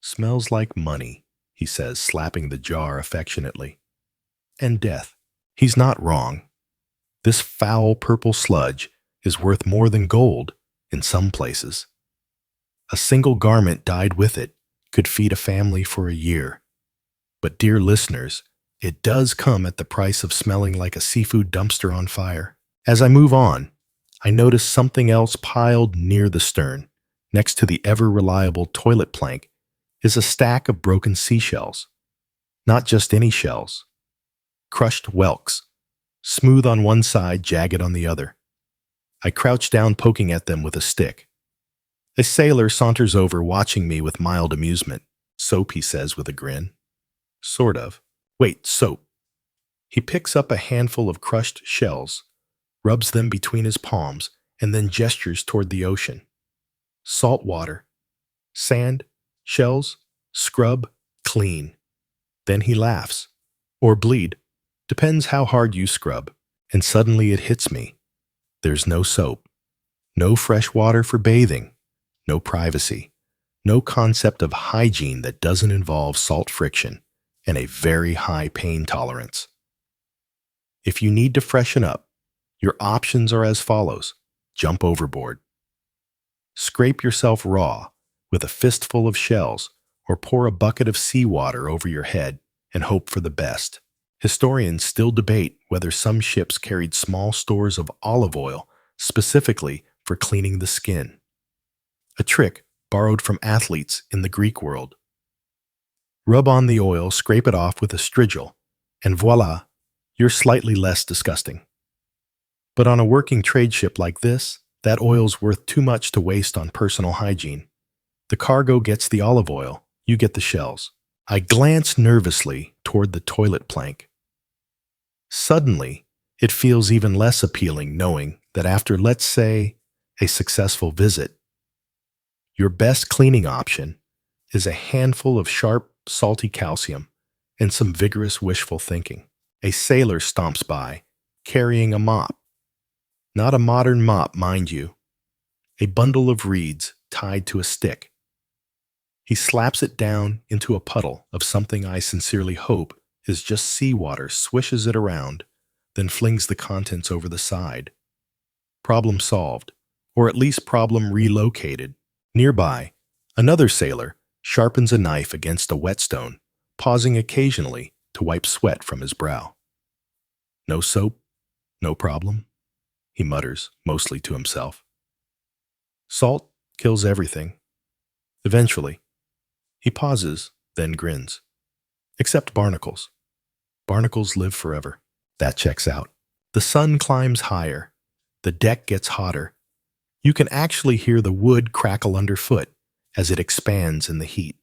"Smells like money," he says, slapping the jar affectionately. "And death." He's not wrong. This foul purple sludge is worth more than gold in some places. A single garment dyed with it could feed a family for a year. But dear listeners, it does come at the price of smelling like a seafood dumpster on fire. As I move on, I notice something else piled near the stern, next to the ever-reliable toilet plank, is a stack of broken seashells. Not just any shells. Crushed whelks, smooth on one side, jagged on the other. I crouch down, poking at them with a stick. A sailor saunters over, watching me with mild amusement. "Soap," he says with a grin. "Sort of. Wait, soap." He picks up a handful of crushed shells, rubs them between his palms, and then gestures toward the ocean. Salt water. Sand, shells, scrub, clean. Then he laughs. Or bleed. Depends how hard you scrub. And suddenly it hits me. There's no soap. No fresh water for bathing. No privacy. No concept of hygiene that doesn't involve salt friction and a very high pain tolerance. If you need to freshen up, your options are as follows. Jump overboard. Scrape yourself raw with a fistful of shells, or pour a bucket of seawater over your head and hope for the best. Historians still debate whether some ships carried small stores of olive oil specifically for cleaning the skin, a trick borrowed from athletes in the Greek world. Rub on the oil, scrape it off with a strigil, and voila, you're slightly less disgusting. But on a working trade ship like this, that oil's worth too much to waste on personal hygiene. The cargo gets the olive oil, you get the shells. I glance nervously toward the toilet plank. Suddenly, it feels even less appealing knowing that after, let's say, a successful visit, your best cleaning option is a handful of sharp, salty calcium and some vigorous wishful thinking. A sailor stomps by, carrying a mop. Not a modern mop, mind you. a bundle of reeds tied to a stick. He slaps it down into a puddle of something I sincerely hope is just seawater, swishes it around, then flings the contents over the side. Problem solved, or at least problem relocated. Nearby, another sailor sharpens a knife against a whetstone, pausing occasionally to wipe sweat from his brow. No soap, no problem, he mutters, mostly to himself. Salt kills everything. Eventually, he pauses, then grins. Except barnacles. Barnacles live forever. That checks out. The sun climbs higher. The deck gets hotter. You can actually hear the wood crackle underfoot as it expands in the heat.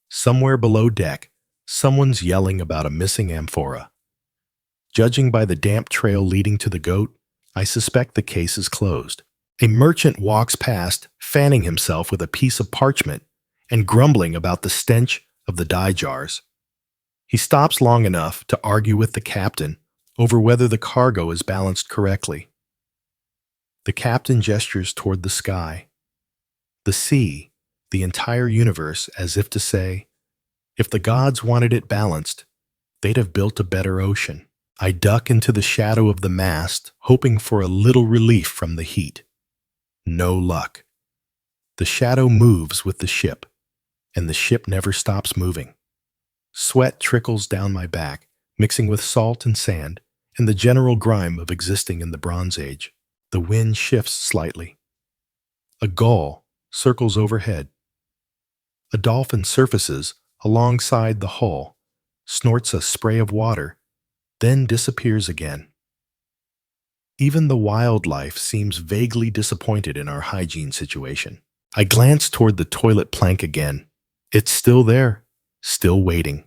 Somewhere below deck, someone's yelling about a missing amphora. Judging by the damp trail leading to the goat, I suspect the case is closed. A merchant walks past, fanning himself with a piece of parchment and grumbling about the stench of the dye jars. He stops long enough to argue with the captain over whether the cargo is balanced correctly. The captain gestures toward the sky. The sea, the entire universe, as if to say, if the gods wanted it balanced, they'd have built a better ocean. I duck into the shadow of the mast, hoping for a little relief from the heat. No luck. The shadow moves with the ship, and the ship never stops moving. Sweat trickles down my back, mixing with salt and sand, and the general grime of existing in the Bronze Age. The wind shifts slightly. A gull circles overhead. A dolphin surfaces alongside the hull, snorts a spray of water, then disappears again. Even the wildlife seems vaguely disappointed in our hygiene situation. I glance toward the toilet plank again. It's still there, still waiting.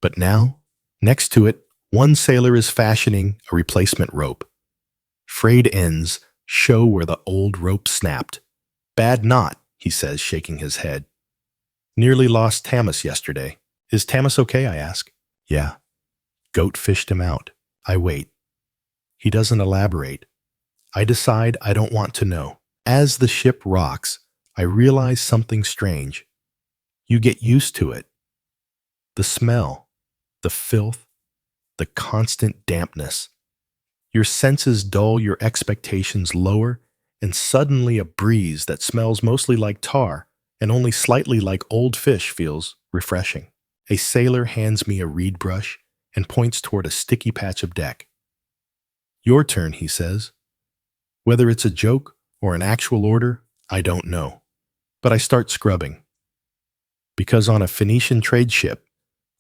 But now, next to it, one sailor is fashioning a replacement rope. Frayed ends show where the old rope snapped. Bad knot, he says, shaking his head. Nearly lost Tamas yesterday. Is Tamas okay, I ask. Yeah. Goat fished him out. I wait. He doesn't elaborate. I decide I don't want to know. As the ship rocks, I realize something strange. You get used to it. The smell, the filth, the constant dampness. Your senses dull, your expectations lower, and suddenly a breeze that smells mostly like tar and only slightly like old fish feels refreshing. A sailor hands me a reed brush and points toward a sticky patch of deck. Your turn, he says. Whether it's a joke or an actual order, I don't know. But I start scrubbing. Because on a Phoenician trade ship,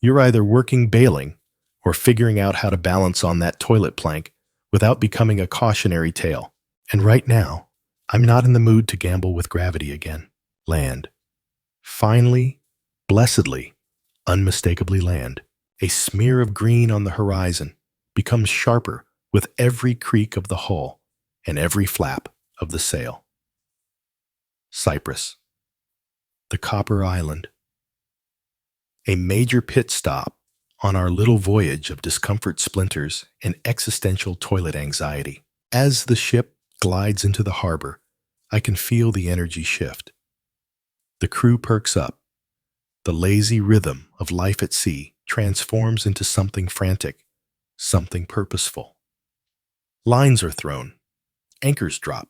you're either working bailing or figuring out how to balance on that toilet plank without becoming a cautionary tale. And right now, I'm not in the mood to gamble with gravity again. Land. Finally, blessedly, unmistakably land. A smear of green on the horizon becomes sharper with every creak of the hull and every flap of the sail. Cyprus. The Copper Island. A major pit stop on our little voyage of discomfort splinters and existential toilet anxiety. As the ship glides into the harbor, I can feel the energy shift. The crew perks up. The lazy rhythm of life at sea transforms into something frantic, something purposeful. Lines are thrown. Anchors drop.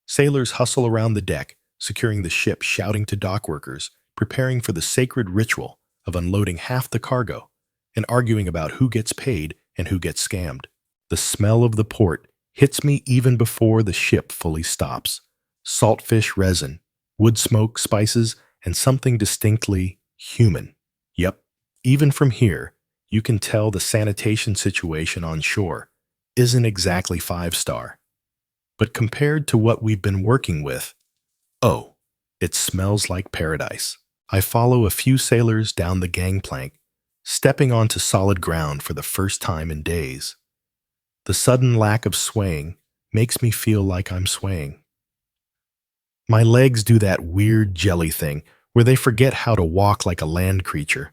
Sailors hustle around the deck, securing the ship, shouting to dock workers, preparing for the sacred ritual of unloading half the cargo and arguing about who gets paid and who gets scammed. The smell of the port hits me even before the ship fully stops. Saltfish resin, wood smoke, spices, and something distinctly human. Yep, even from here, you can tell the sanitation situation on shore isn't exactly 5-star. But compared to what we've been working with, oh, it smells like paradise. I follow a few sailors down the gangplank, stepping onto solid ground for the first time in days. The sudden lack of swaying makes me feel like I'm swaying. My legs do that weird jelly thing where they forget how to walk like a land creature.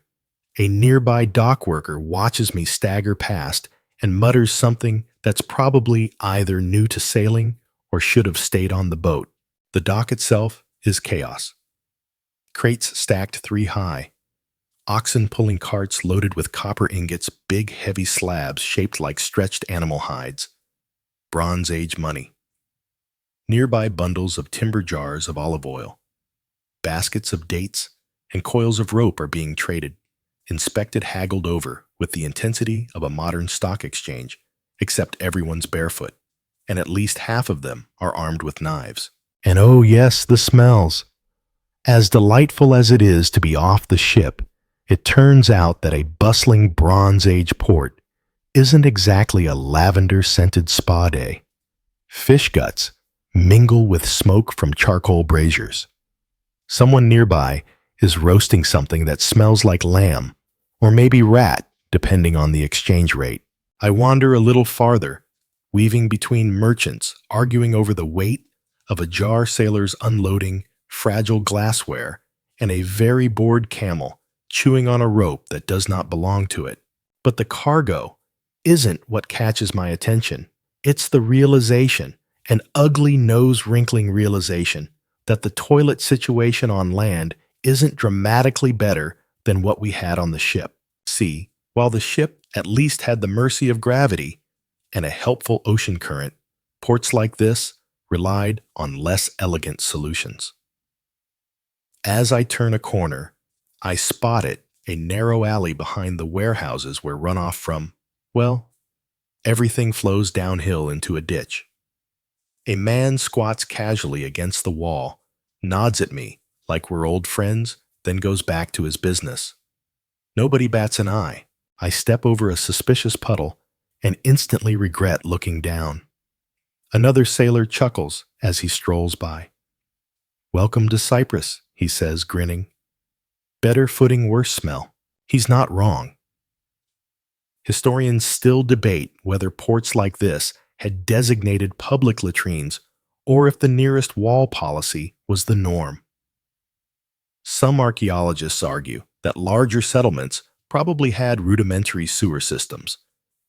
A nearby dock worker watches me stagger past and mutters something that's probably either new to sailing or should have stayed on the boat. The dock itself is chaos. Crates stacked 3 high, oxen pulling carts loaded with copper ingots, big heavy slabs shaped like stretched animal hides, Bronze Age money. Nearby bundles of timber jars of olive oil, baskets of dates, and coils of rope are being traded, inspected, haggled over with the intensity of a modern stock exchange, except everyone's barefoot, and at least half of them are armed with knives. And oh yes, the smells. As delightful as it is to be off the ship, it turns out that a bustling Bronze Age port isn't exactly a lavender-scented spa day. Fish guts mingle with smoke from charcoal braziers. Someone nearby is roasting something that smells like lamb, or maybe rat, depending on the exchange rate. I wander a little farther, weaving between merchants arguing over the weight of a jar sailor's unloading fragile glassware and a very bored camel chewing on a rope that does not belong to it. But the cargo isn't what catches my attention. It's the realization, an ugly nose-wrinkling realization, that the toilet situation on land isn't dramatically better than what we had on the ship. See, while the ship at least had the mercy of gravity and a helpful ocean current, ports like this relied on less elegant solutions. As I turn a corner, I spot it, a narrow alley behind the warehouses where runoff from, well, everything flows downhill into a ditch. A man squats casually against the wall, nods at me like we're old friends, then goes back to his business. Nobody bats an eye. I step over a suspicious puddle and instantly regret looking down. Another sailor chuckles as he strolls by. "Welcome to Cyprus," he says, grinning. "Better footing, worse smell." He's not wrong. Historians still debate whether ports like this had designated public latrines or if the nearest wall policy was the norm. Some archaeologists argue that larger settlements probably had rudimentary sewer systems,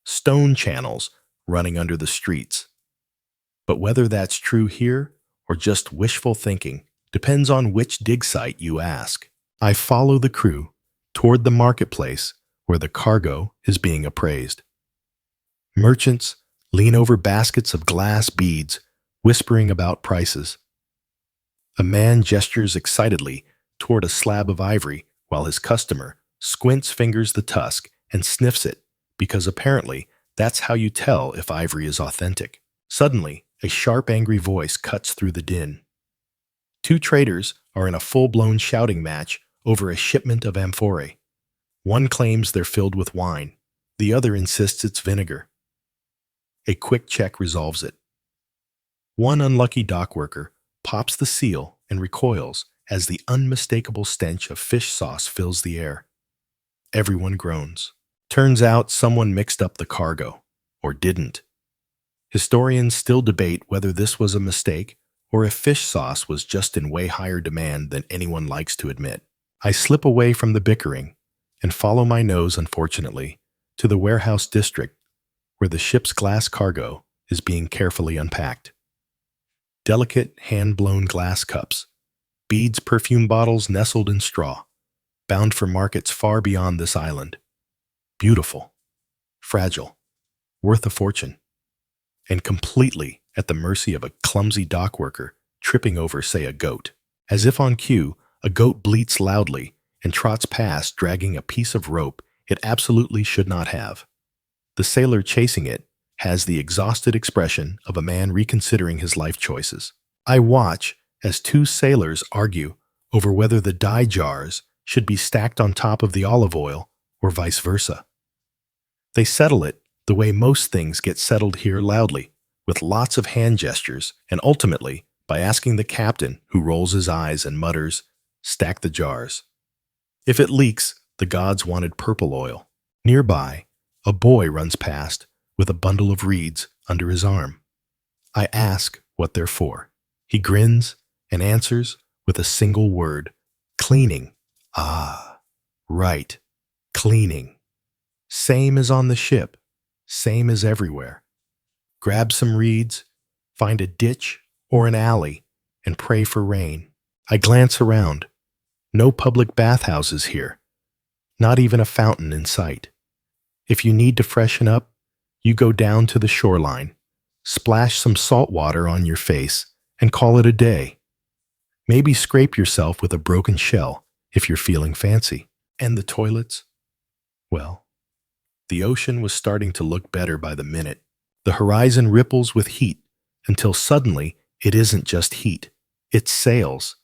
stone channels running under the streets. But whether that's true here or just wishful thinking depends on which dig site you ask. I follow the crew toward the marketplace where the cargo is being appraised. Merchants lean over baskets of glass beads, whispering about prices. A man gestures excitedly toward a slab of ivory while his customer squints, fingers the tusk, and sniffs it, because apparently that's how you tell if ivory is authentic. Suddenly, a sharp, angry voice cuts through the din. 2 traders are in a full-blown shouting match over a shipment of amphorae. One claims they're filled with wine. The other insists it's vinegar. A quick check resolves it. One unlucky dockworker pops the seal and recoils as the unmistakable stench of fish sauce fills the air. Everyone groans. Turns out someone mixed up the cargo, or didn't. Historians still debate whether this was a mistake or if fish sauce was just in way higher demand than anyone likes to admit. I slip away from the bickering and follow my nose, unfortunately, to the warehouse district where the ship's glass cargo is being carefully unpacked. Delicate, hand-blown glass cups, beads, perfume bottles nestled in straw, bound for markets far beyond this island. Beautiful, fragile, worth a fortune, and completely at the mercy of a clumsy dockworker tripping over, say, a goat. As if on cue, a goat bleats loudly and trots past, dragging a piece of rope it absolutely should not have. The sailor chasing it has the exhausted expression of a man reconsidering his life choices. I watch as 2 sailors argue over whether the dye jars should be stacked on top of the olive oil or vice versa. They settle it the way most things get settled here, loudly, with lots of hand gestures, and ultimately by asking the captain, who rolls his eyes and mutters, "Stack the jars." If it leaks, the gods wanted purple oil. Nearby, a boy runs past with a bundle of reeds under his arm. I ask what they're for. He grins and answers with a single word: cleaning. Ah, right, cleaning. Same as on the ship, same as everywhere. Grab some reeds, find a ditch or an alley, and pray for rain. I glance around. No public bathhouses here, not even a fountain in sight. If you need to freshen up, you go down to the shoreline, splash some salt water on your face, and call it a day. Maybe scrape yourself with a broken shell if you're feeling fancy. And the toilets? Well, the ocean was starting to look better by the minute. The horizon ripples with heat until suddenly it isn't just heat, it's sails.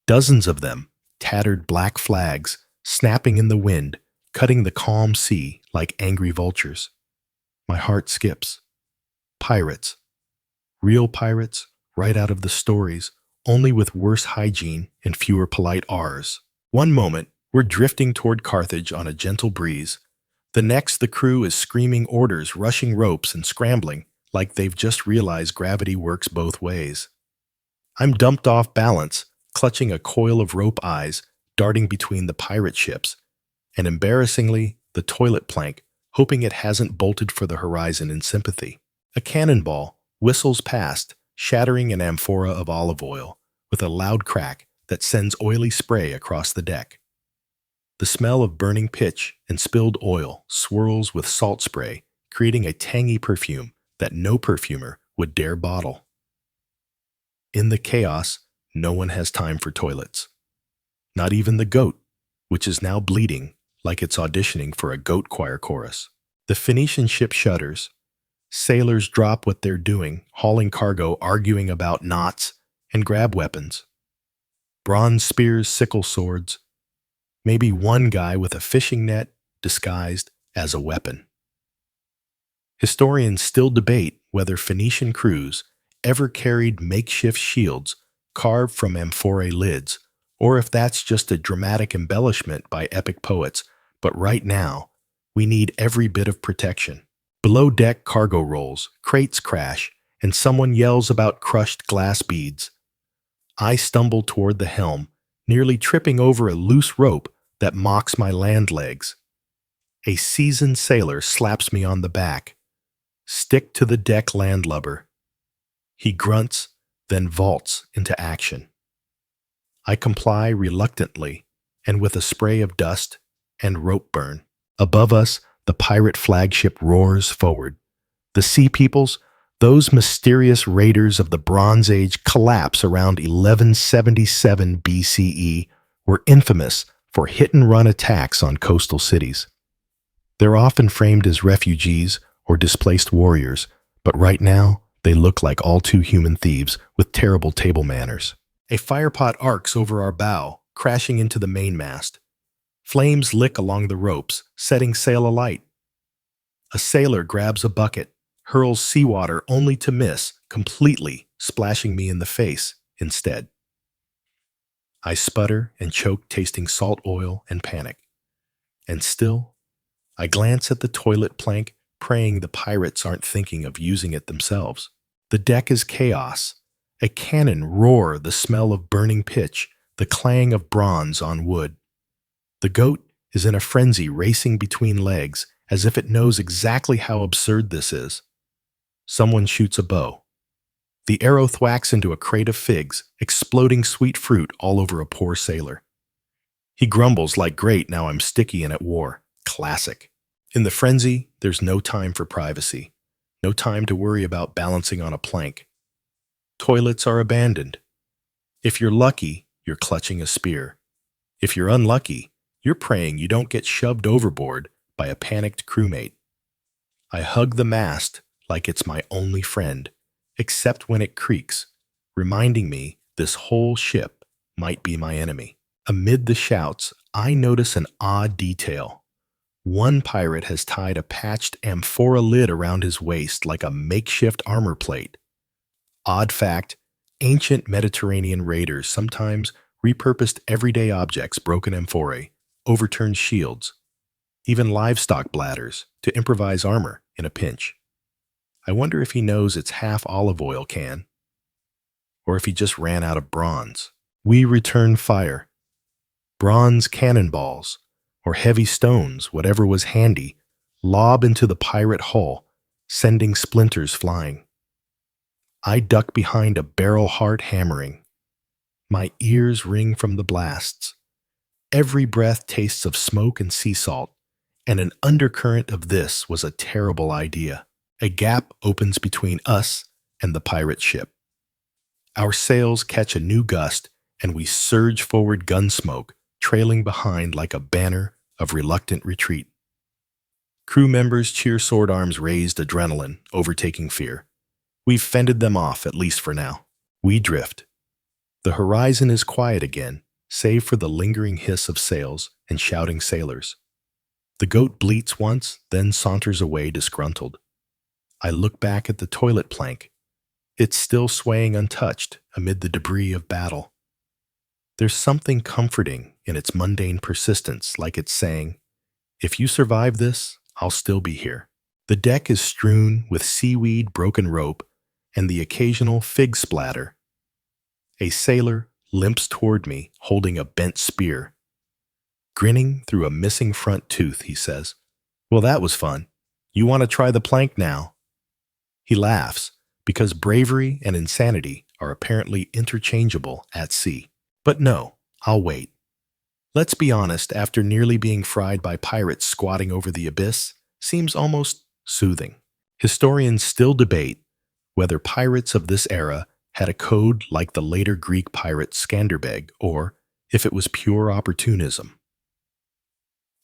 Dozens of them, tattered black flags, snapping in the wind, cutting the calm sea like angry vultures. My heart skips. Pirates. Real pirates, right out of the stories, only with worse hygiene and fewer polite R's. One moment, we're drifting toward Carthage on a gentle breeze. The next, the crew is screaming orders, rushing ropes, and scrambling like they've just realized gravity works both ways. I'm dumped off balance, clutching a coil of rope eyes, darting between the pirate ships, and embarrassingly, the toilet plank, hoping it hasn't bolted for the horizon in sympathy. A cannonball whistles past, shattering an amphora of olive oil with a loud crack that sends oily spray across the deck. The smell of burning pitch and spilled oil swirls with salt spray, creating a tangy perfume that no perfumer would dare bottle. In the chaos, no one has time for toilets. Not even the goat, which is now bleeding like it's auditioning for a goat choir chorus. The Phoenician ship shudders. Sailors drop what they're doing, hauling cargo, arguing about knots, and grab weapons. Bronze spears, sickle swords. Maybe one guy with a fishing net disguised as a weapon. Historians still debate whether Phoenician crews ever carried makeshift shields carved from amphorae lids, or if that's just a dramatic embellishment by epic poets, but right now, we need every bit of protection. Below deck, cargo rolls, crates crash, and someone yells about crushed glass beads. I stumble toward the helm, nearly tripping over a loose rope that mocks my land legs. A seasoned sailor slaps me on the back. Stick to the deck, landlubber. He grunts, then vaults into action. I comply reluctantly, and with a spray of dust and rope burn. Above us, the pirate flagship roars forward. The Sea Peoples, those mysterious raiders of the Bronze Age, collapse around 1177 BCE, were infamous for hit-and-run attacks on coastal cities. They're often framed as refugees or displaced warriors, but right now, they look like all too human thieves with terrible table manners. A firepot arcs over our bow, crashing into the mainmast. Flames lick along the ropes, setting sail alight. A sailor grabs a bucket, hurls seawater only to miss, completely splashing me in the face instead. I sputter and choke, tasting salt oil and panic. And still, I glance at the toilet plank, praying the pirates aren't thinking of using it themselves. The deck is chaos. A cannon roar, the smell of burning pitch, the clang of bronze on wood. The goat is in a frenzy, racing between legs, as if it knows exactly how absurd this is. Someone shoots a bow. The arrow thwacks into a crate of figs, exploding sweet fruit all over a poor sailor. He grumbles like, "Great, now I'm sticky and at war." Classic. In the frenzy, there's no time for privacy. No time to worry about balancing on a plank. Toilets are abandoned. If you're lucky, you're clutching a spear. If you're unlucky, you're praying you don't get shoved overboard by a panicked crewmate. I hug the mast like it's my only friend, except when it creaks, reminding me this whole ship might be my enemy. Amid the shouts, I notice an odd detail. One pirate has tied a patched amphora lid around his waist like a makeshift armor plate. Odd fact, ancient Mediterranean raiders sometimes repurposed everyday objects, broken amphorae, overturned shields, even livestock bladders, to improvise armor in a pinch. I wonder if he knows it's half olive oil can, or if he just ran out of bronze. We return fire. Bronze cannonballs, or heavy stones, whatever was handy, lob into the pirate hull, sending splinters flying. I duck behind a barrel heart hammering. My ears ring from the blasts. Every breath tastes of smoke and sea salt, and an undercurrent of this was a terrible idea. A gap opens between us and the pirate ship. Our sails catch a new gust, and we surge forward gunsmoke, trailing behind like a banner of reluctant retreat. Crew members cheer sword arms raised, adrenaline overtaking fear. We've fended them off, at least for now. We drift. The horizon is quiet again, save for the lingering hiss of sails and shouting sailors. The goat bleats once, then saunters away disgruntled. I look back at the toilet plank. It's still swaying untouched amid the debris of battle. There's something comforting in its mundane persistence, like it's saying, if you survive this, I'll still be here. The deck is strewn with seaweed, broken rope, and the occasional fig splatter. A sailor limps toward me, holding a bent spear. Grinning through a missing front tooth, he says, "Well, that was fun. You want to try the plank now?" He laughs, because bravery and insanity are apparently interchangeable at sea. But no, I'll wait. Let's be honest, after nearly being fried by pirates squatting over the abyss, seems almost soothing. Historians still debate whether pirates of this era had a code like the later Greek pirate Skanderbeg, or if it was pure opportunism.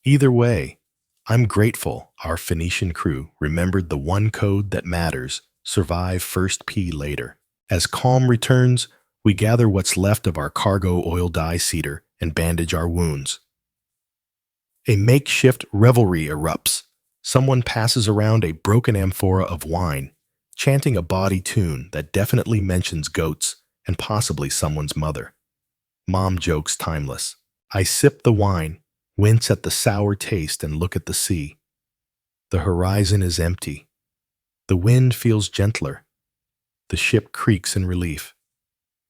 Either way, I'm grateful our Phoenician crew remembered the one code that matters: survive first, pee later. As calm returns, we gather what's left of our cargo oil dye cedar and bandage our wounds. A makeshift revelry erupts. Someone passes around a broken amphora of wine, chanting a bawdy tune that definitely mentions goats and possibly someone's mother. Mom jokes timeless. I sip the wine, wince at the sour taste, and look at the sea. The horizon is empty. The wind feels gentler. The ship creaks in relief.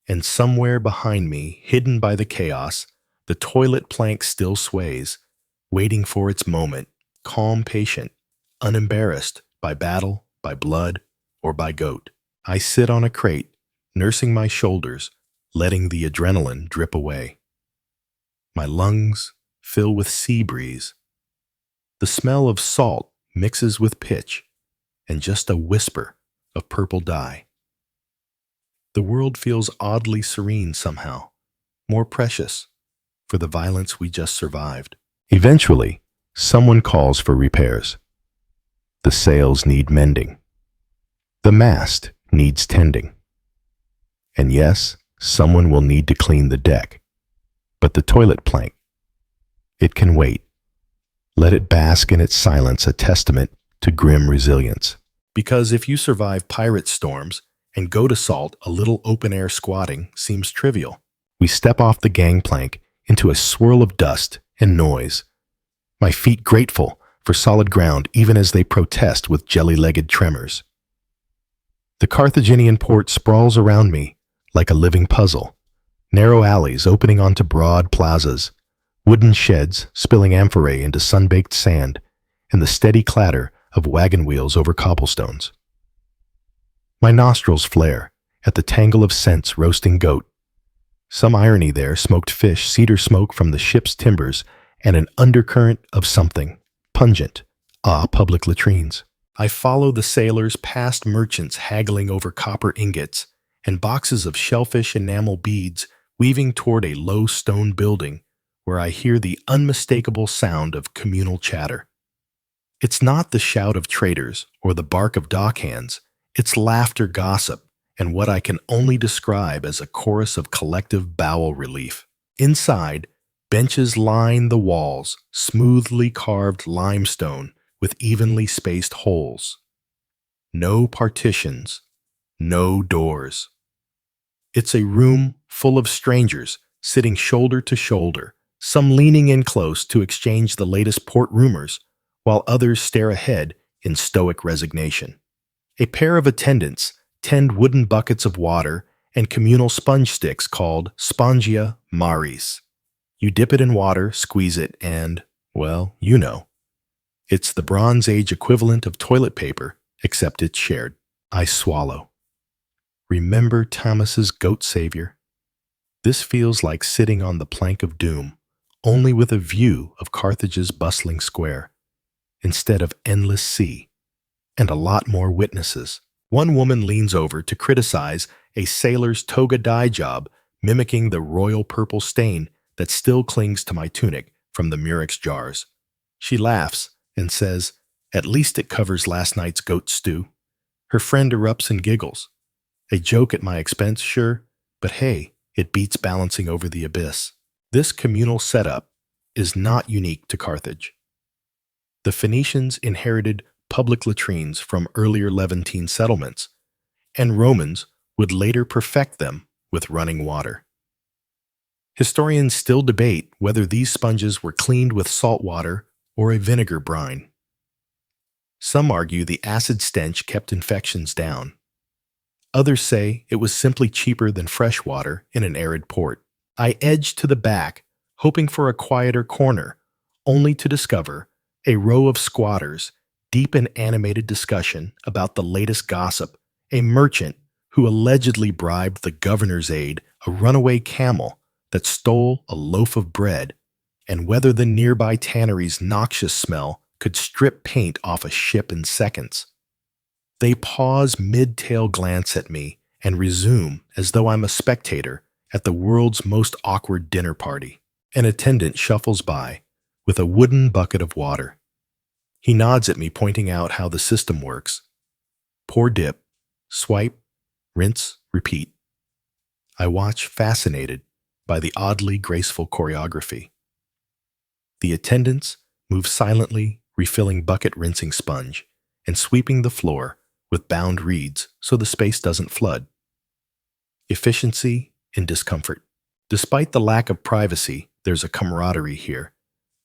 And somewhere behind me, hidden by the chaos, the toilet plank still sways, waiting for its moment, calm, patient, unembarrassed by battle, by blood, or by goat. I sit on a crate, nursing my shoulders, letting the adrenaline drip away. My lungs fill with sea breeze. The smell of salt mixes with pitch, and just a whisper of purple dye. The world feels oddly serene somehow, more precious for the violence we just survived. Eventually, someone calls for repairs. The sails need mending. The mast needs tending. And yes, someone will need to clean the deck. But the toilet plank, it can wait. Let it bask in its silence, a testament to grim resilience. Because if you survive pirate storms and goat assault, a little open-air squatting seems trivial. We step off the gangplank into a swirl of dust and noise, my feet grateful for solid ground even as they protest with jelly-legged tremors. The Carthaginian port sprawls around me like a living puzzle, narrow alleys opening onto broad plazas, wooden sheds spilling amphorae into sun-baked sand, and the steady clatter of wagon wheels over cobblestones. My nostrils flare at the tangle of scents: roasting goat. Some irony there: smoked fish, cedar smoke from the ship's timbers, and an undercurrent of something pungent. Public latrines. I follow the sailors past merchants haggling over copper ingots and boxes of shellfish enamel beads, weaving toward a low stone building where I hear the unmistakable sound of communal chatter. It's not the shout of traders or the bark of dockhands. It's laughter, gossip, and what I can only describe as a chorus of collective bowel relief. Inside, benches line the walls, smoothly carved limestone with evenly spaced holes. No partitions, no doors. It's a room full of strangers sitting shoulder to shoulder, some leaning in close to exchange the latest port rumors, while others stare ahead in stoic resignation. A pair of attendants tend wooden buckets of water and communal sponge sticks called spongia maris. You dip it in water, squeeze it, and, well, you know. It's the Bronze Age equivalent of toilet paper, except it's shared. I swallow. Remember Thomas's goat savior? This feels like sitting on the plank of doom, only with a view of Carthage's bustling square, instead of endless sea, and a lot more witnesses. One woman leans over to criticize a sailor's toga dye job, mimicking the royal purple stain that still clings to my tunic from the murex jars. She laughs and says, "At least it covers last night's goat stew." Her friend erupts and giggles. A joke at my expense, sure, but hey, it beats balancing over the abyss. This communal setup is not unique to Carthage. The Phoenicians inherited public latrines from earlier Levantine settlements, and Romans would later perfect them with running water. Historians still debate whether these sponges were cleaned with salt water or a vinegar brine. Some argue the acid stench kept infections down. Others say it was simply cheaper than fresh water in an arid port. I edged to the back, hoping for a quieter corner, only to discover a row of squatters deep in animated discussion about the latest gossip, a merchant who allegedly bribed the governor's aide, a runaway camel that stole a loaf of bread, and whether the nearby tannery's noxious smell could strip paint off a ship in seconds. They pause mid-tail glance at me and resume as though I'm a spectator at the world's most awkward dinner party. An attendant shuffles by with a wooden bucket of water. He nods at me, pointing out how the system works. Pour dip, swipe, rinse, repeat. I watch, fascinated by the oddly graceful choreography. The attendants move silently, refilling bucket rinsing sponge and sweeping the floor with bound reeds so the space doesn't flood. Efficiency and discomfort. Despite the lack of privacy, there's a camaraderie here.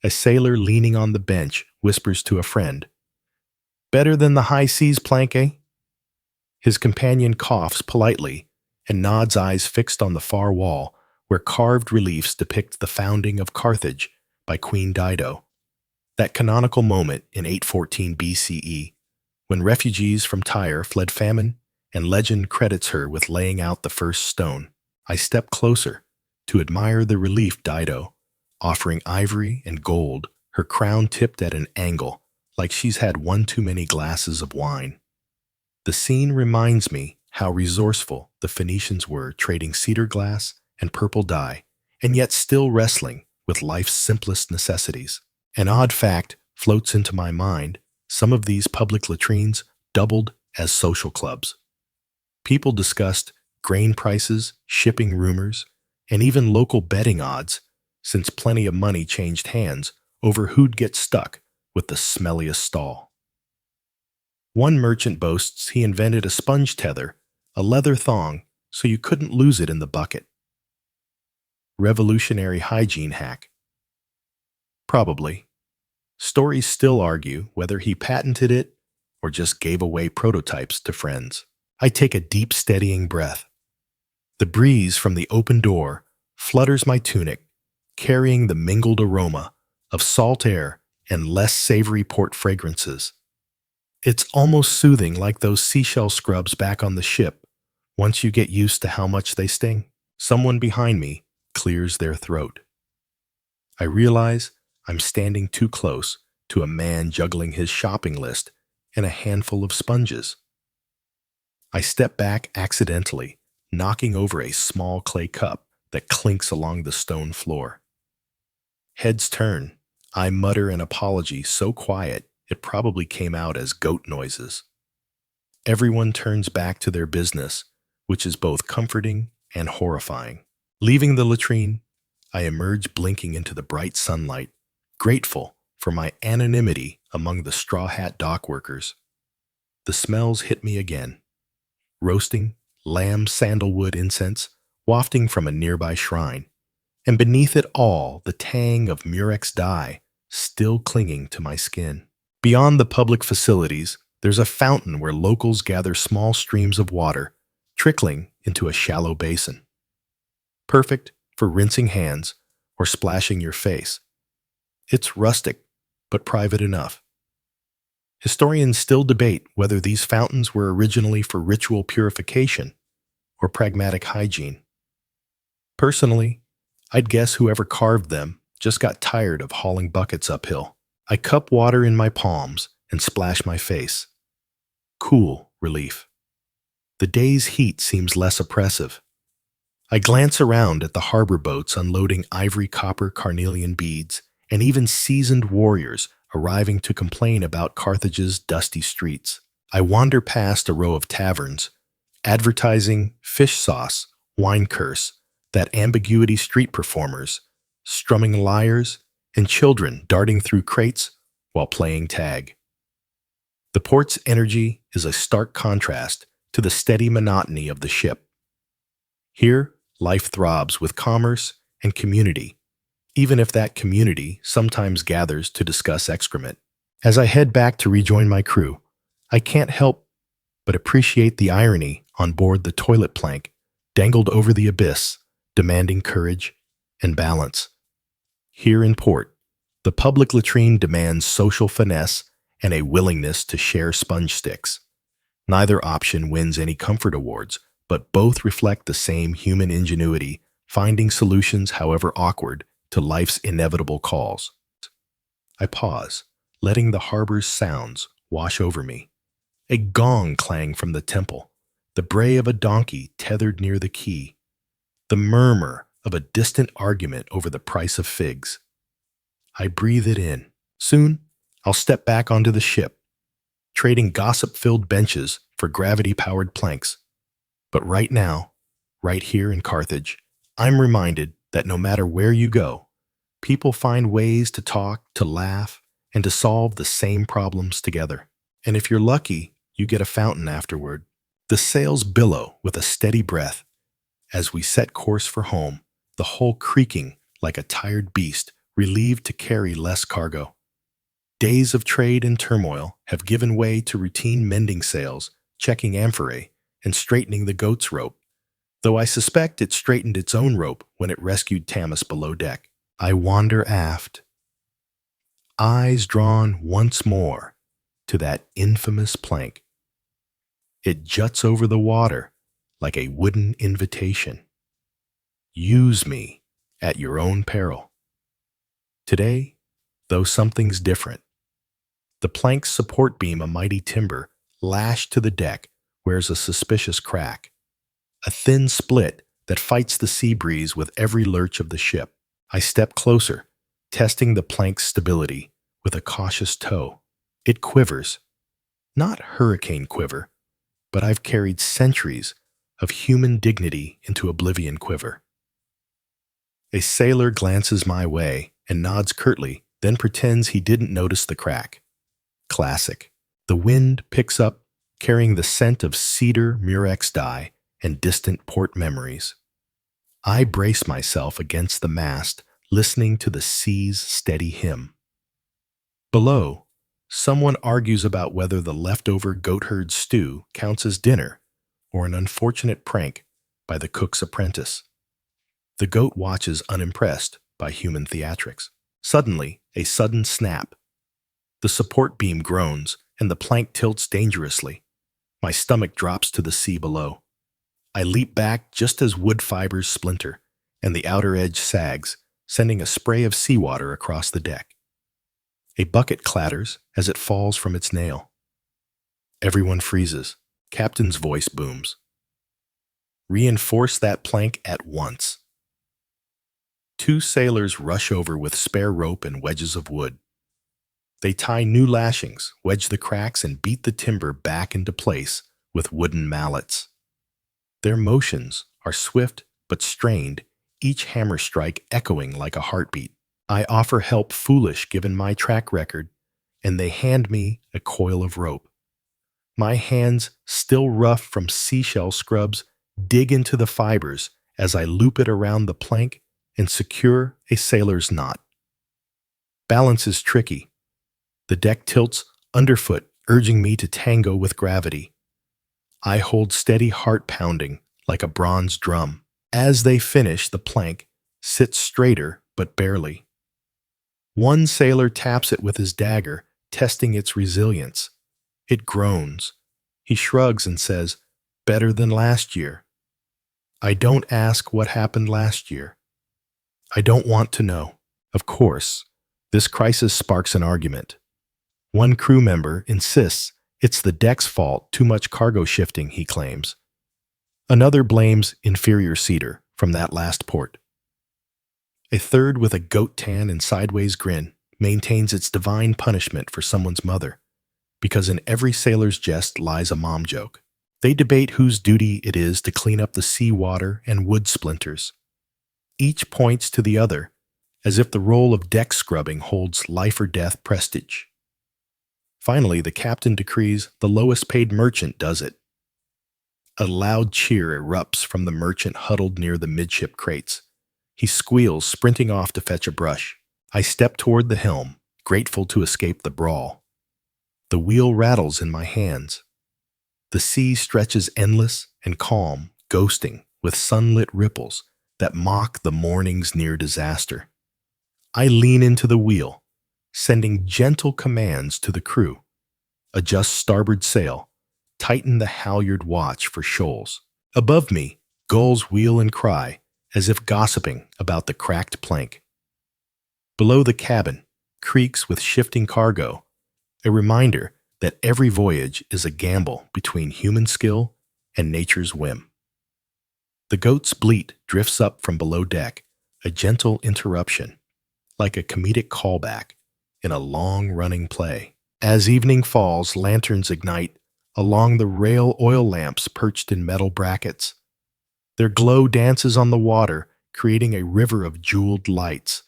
A sailor leaning on the bench whispers to a friend, "Better than the high seas plank, eh?" His companion coughs politely and nods, eyes fixed on the far wall where carved reliefs depict the founding of Carthage by Queen Dido. That canonical moment in 814 BCE, when refugees from Tyre fled famine, and legend credits her with laying out the first stone. I step closer to admire the relief Dido, offering ivory and gold, her crown tipped at an angle, like she's had one too many glasses of wine. The scene reminds me how resourceful the Phoenicians were, trading cedar glass and purple dye, and yet still wrestling with life's simplest necessities. An odd fact floats into my mind: some of these public latrines doubled as social clubs. People discussed grain prices, shipping rumors, and even local betting odds, since plenty of money changed hands over who'd get stuck with the smelliest stall. One merchant boasts he invented a sponge tether, a leather thong, so you couldn't lose it in the bucket. Revolutionary hygiene hack. Probably. Stories still argue whether he patented it or just gave away prototypes to friends. I take a deep, steadying breath. The breeze from the open door flutters my tunic, carrying the mingled aroma of salt air and less savory port fragrances. It's almost soothing, like those seashell scrubs back on the ship, once you get used to how much they sting. Someone behind me clears their throat. I realize I'm standing too close to a man juggling his shopping list and a handful of sponges. I step back accidentally, knocking over a small clay cup that clinks along the stone floor. Heads turn. I mutter an apology so quiet it probably came out as goat noises. Everyone turns back to their business, which is both comforting and horrifying. Leaving the latrine, I emerge blinking into the bright sunlight, grateful for my anonymity among the straw hat dock workers. The smells hit me again. Roasting, lamb sandalwood incense wafting from a nearby shrine, and beneath it all the tang of murex-dyed still clinging to my skin. Beyond the public facilities, there's a fountain where locals gather small streams of water, trickling into a shallow basin. Perfect for rinsing hands or splashing your face. It's rustic, but private enough. Historians still debate whether these fountains were originally for ritual purification, or pragmatic hygiene. Personally, I'd guess whoever carved them just got tired of hauling buckets uphill. I cup water in my palms and splash my face. Cool relief. The day's heat seems less oppressive. I glance around at the harbor boats unloading ivory copper carnelian beads and even seasoned warriors arriving to complain about Carthage's dusty streets. I wander past a row of taverns, advertising fish sauce, wine curse, that ambiguity street performers, strumming lyres, and children darting through crates while playing tag. The port's energy is a stark contrast to the steady monotony of the ship. Here, life throbs with commerce and community, even if that community sometimes gathers to discuss excrement. As I head back to rejoin my crew, I can't help but appreciate the irony on board the toilet plank dangled over the abyss, demanding courage and balance. Here in port, the public latrine demands social finesse and a willingness to share sponge sticks. Neither option wins any comfort awards, but both reflect the same human ingenuity, finding solutions, however awkward, to life's inevitable calls. I pause, letting the harbor's sounds wash over me. A gong clang from the temple, the bray of a donkey tethered near the quay, the murmur of a distant argument over the price of figs. I breathe it in. Soon, I'll step back onto the ship, trading gossip-filled benches for gravity-powered planks. But right now, right here in Carthage, I'm reminded that no matter where you go, people find ways to talk, to laugh, and to solve the same problems together. And if you're lucky, you get a fountain afterward. The sails billow with a steady breath. As we set course for home, the hull creaking like a tired beast, relieved to carry less cargo. Days of trade and turmoil have given way to routine mending sails, checking amphorae, and straightening the goat's rope, though I suspect it straightened its own rope when it rescued Tamas below deck. I wander aft, eyes drawn once more to that infamous plank. It juts over the water like a wooden invitation. Use me at your own peril. Today, though something's different. The plank's support beam, a mighty timber, lashed to the deck, wears a suspicious crack. A thin split that fights the sea breeze with every lurch of the ship. I step closer, testing the plank's stability with a cautious toe. It quivers. Not hurricane quiver, but I've carried centuries of human dignity into oblivion quiver. A sailor glances my way and nods curtly, then pretends he didn't notice the crack. Classic. The wind picks up, carrying the scent of cedar, murex-dyed, and distant port memories. I brace myself against the mast, listening to the sea's steady hymn. Below, someone argues about whether the leftover goatherd stew counts as dinner or an unfortunate prank by the cook's apprentice. The goat watches unimpressed by human theatrics. Suddenly, a sudden snap. The support beam groans, and the plank tilts dangerously. My stomach drops to the sea below. I leap back just as wood fibers splinter, and the outer edge sags, sending a spray of seawater across the deck. A bucket clatters as it falls from its nail. Everyone freezes. Captain's voice booms. Reinforce that plank at once. Two sailors rush over with spare rope and wedges of wood. They tie new lashings, wedge the cracks, and beat the timber back into place with wooden mallets. Their motions are swift but strained, each hammer strike echoing like a heartbeat. I offer help foolish given my track record, and they hand me a coil of rope. My hands, still rough from seashell scrubs, dig into the fibers as I loop it around the plank and secure a sailor's knot. Balance is tricky. The deck tilts underfoot, urging me to tango with gravity. I hold steady, heart pounding like a bronze drum. As they finish, the plank sits straighter but barely. One sailor taps it with his dagger, testing its resilience. It groans. He shrugs and says, "Better than last year." I don't ask what happened last year. I don't want to know. Of course, this crisis sparks an argument. One crew member insists it's the deck's fault, too much cargo shifting, he claims. Another blames inferior cedar from that last port. A third, with a goat tan and sideways grin, maintains it's divine punishment for someone's mother, because in every sailor's jest lies a mom joke. They debate whose duty it is to clean up the sea water and wood splinters. Each points to the other, as if the role of deck scrubbing holds life or death prestige. Finally, the captain decrees the lowest paid merchant does it. A loud cheer erupts from the merchant huddled near the midship crates. He squeals, sprinting off to fetch a brush. I step toward the helm, grateful to escape the brawl. The wheel rattles in my hands. The sea stretches endless and calm, ghosting with sunlit ripples that mock the morning's near disaster. I lean into the wheel, sending gentle commands to the crew. Adjust starboard sail, tighten the halyard watch for shoals. Above me, gulls wheel and cry, as if gossiping about the cracked plank. Below the cabin, creaks with shifting cargo, a reminder that every voyage is a gamble between human skill and nature's whim. The goat's bleat drifts up from below deck, a gentle interruption, like a comedic callback in a long-running play. As evening falls, lanterns ignite along the rail oil lamps perched in metal brackets. Their glow dances on the water, creating a river of jeweled lights.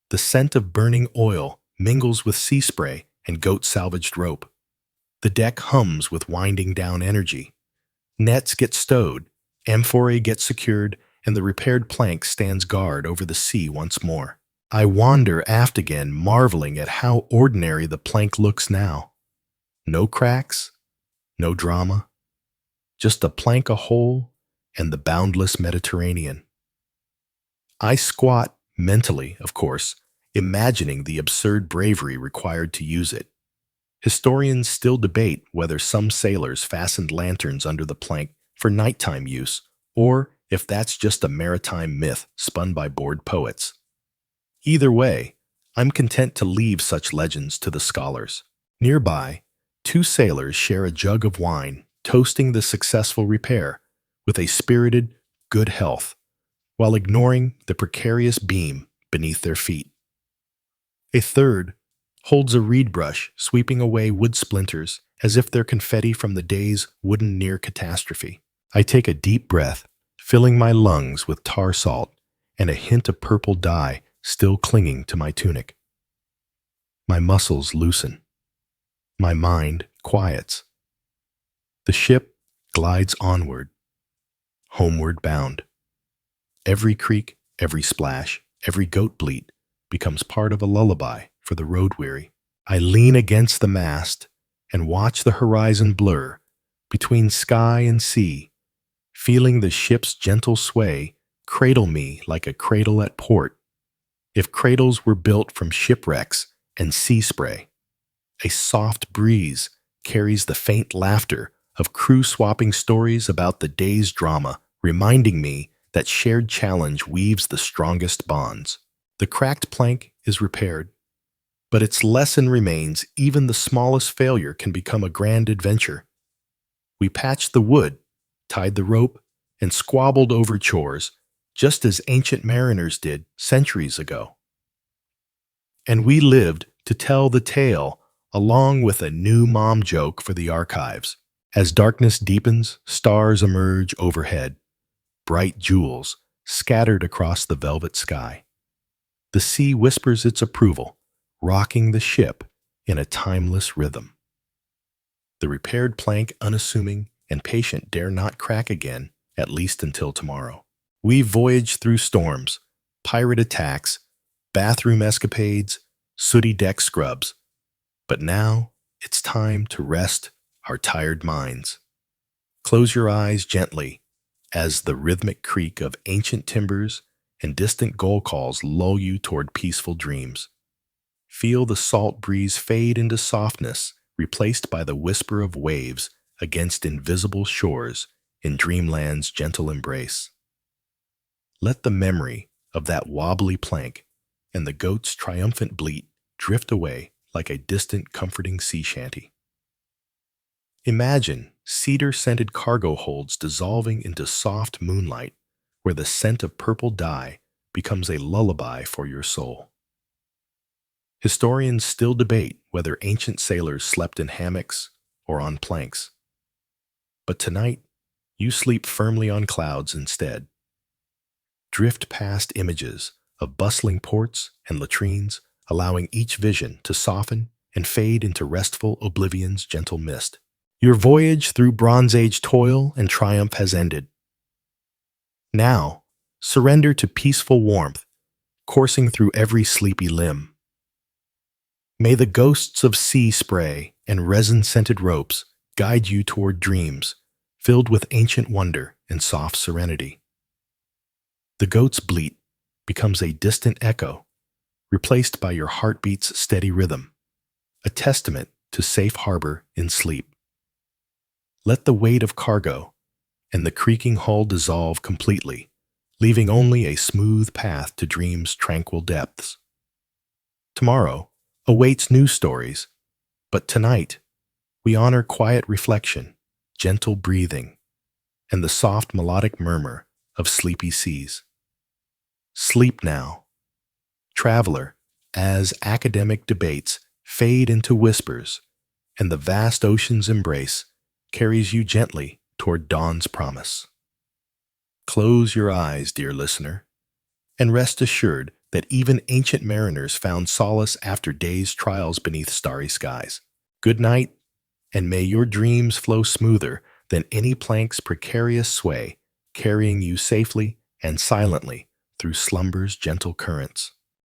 The scent of burning oil mingles with sea spray and goat-salvaged rope. The deck hums with winding down energy. Nets get stowed, amphorae gets secured, and the repaired plank stands guard over the sea once more. I wander aft again, marveling at how ordinary the plank looks now. No cracks, no drama, just a plank ahole and the boundless Mediterranean. I squat, mentally, of course, imagining the absurd bravery required to use it. Historians still debate whether some sailors fastened lanterns under the plank for nighttime use, or if that's just a maritime myth spun by bored poets. Either way, I'm content to leave such legends to the scholars. Nearby, two sailors share a jug of wine, toasting the successful repair with a spirited good health, while ignoring the precarious beam beneath their feet. A third holds a reed brush, sweeping away wood splinters as if they're confetti from the day's wooden near catastrophe. I take a deep breath, filling my lungs with tar salt and a hint of purple dye still clinging to my tunic. My muscles loosen. My mind quiets. The ship glides onward, homeward bound. Every creak, every splash, every goat bleat becomes part of a lullaby for the road-weary. I lean against the mast and watch the horizon blur between sky and sea, feeling the ship's gentle sway cradle me like a cradle at port, if cradles were built from shipwrecks and sea spray. A soft breeze carries the faint laughter of crew-swapping stories about the day's drama, reminding me that shared challenge weaves the strongest bonds. The cracked plank is repaired, but its lesson remains. Even the smallest failure can become a grand adventure. We patched the wood, tied the rope, and squabbled over chores, just as ancient mariners did centuries ago. And we lived to tell the tale, along with a new mom joke for the archives. As darkness deepens, stars emerge overhead, bright jewels scattered across the velvet sky. The sea whispers its approval, rocking the ship in a timeless rhythm. The repaired plank, unassuming and patient, dare not crack again, at least until tomorrow. We voyage through storms, pirate attacks, bathroom escapades, sooty deck scrubs, but now it's time to rest our tired minds. Close your eyes gently as the rhythmic creak of ancient timbers and distant gull calls lull you toward peaceful dreams. Feel the salt breeze fade into softness, replaced by the whisper of waves against invisible shores in dreamland's gentle embrace. Let the memory of that wobbly plank and the goat's triumphant bleat drift away like a distant, comforting sea shanty. Imagine cedar-scented cargo holds dissolving into soft moonlight where the scent of purple dye becomes a lullaby for your soul. Historians still debate whether ancient sailors slept in hammocks or on planks. But tonight, you sleep firmly on clouds instead. Drift past images of bustling ports and latrines, allowing each vision to soften and fade into restful oblivion's gentle mist. Your voyage through Bronze Age toil and triumph has ended. Now, surrender to peaceful warmth, coursing through every sleepy limb. May the ghosts of sea spray and resin-scented ropes guide you toward dreams filled with ancient wonder and soft serenity. The goat's bleat becomes a distant echo, replaced by your heartbeat's steady rhythm, a testament to safe harbor in sleep. Let the weight of cargo and the creaking hull dissolve completely, leaving only a smooth path to dream's tranquil depths. Tomorrow awaits new stories, but tonight we honor quiet reflection, gentle breathing, and the soft melodic murmur of sleepy seas. Sleep now, traveler, as academic debates fade into whispers and the vast ocean's embrace carries you gently toward dawn's promise. Close your eyes, dear listener, and rest assured that even ancient mariners found solace after days' trials beneath starry skies. Good night, and may your dreams flow smoother than any plank's precarious sway, carrying you safely and silently through slumber's gentle currents.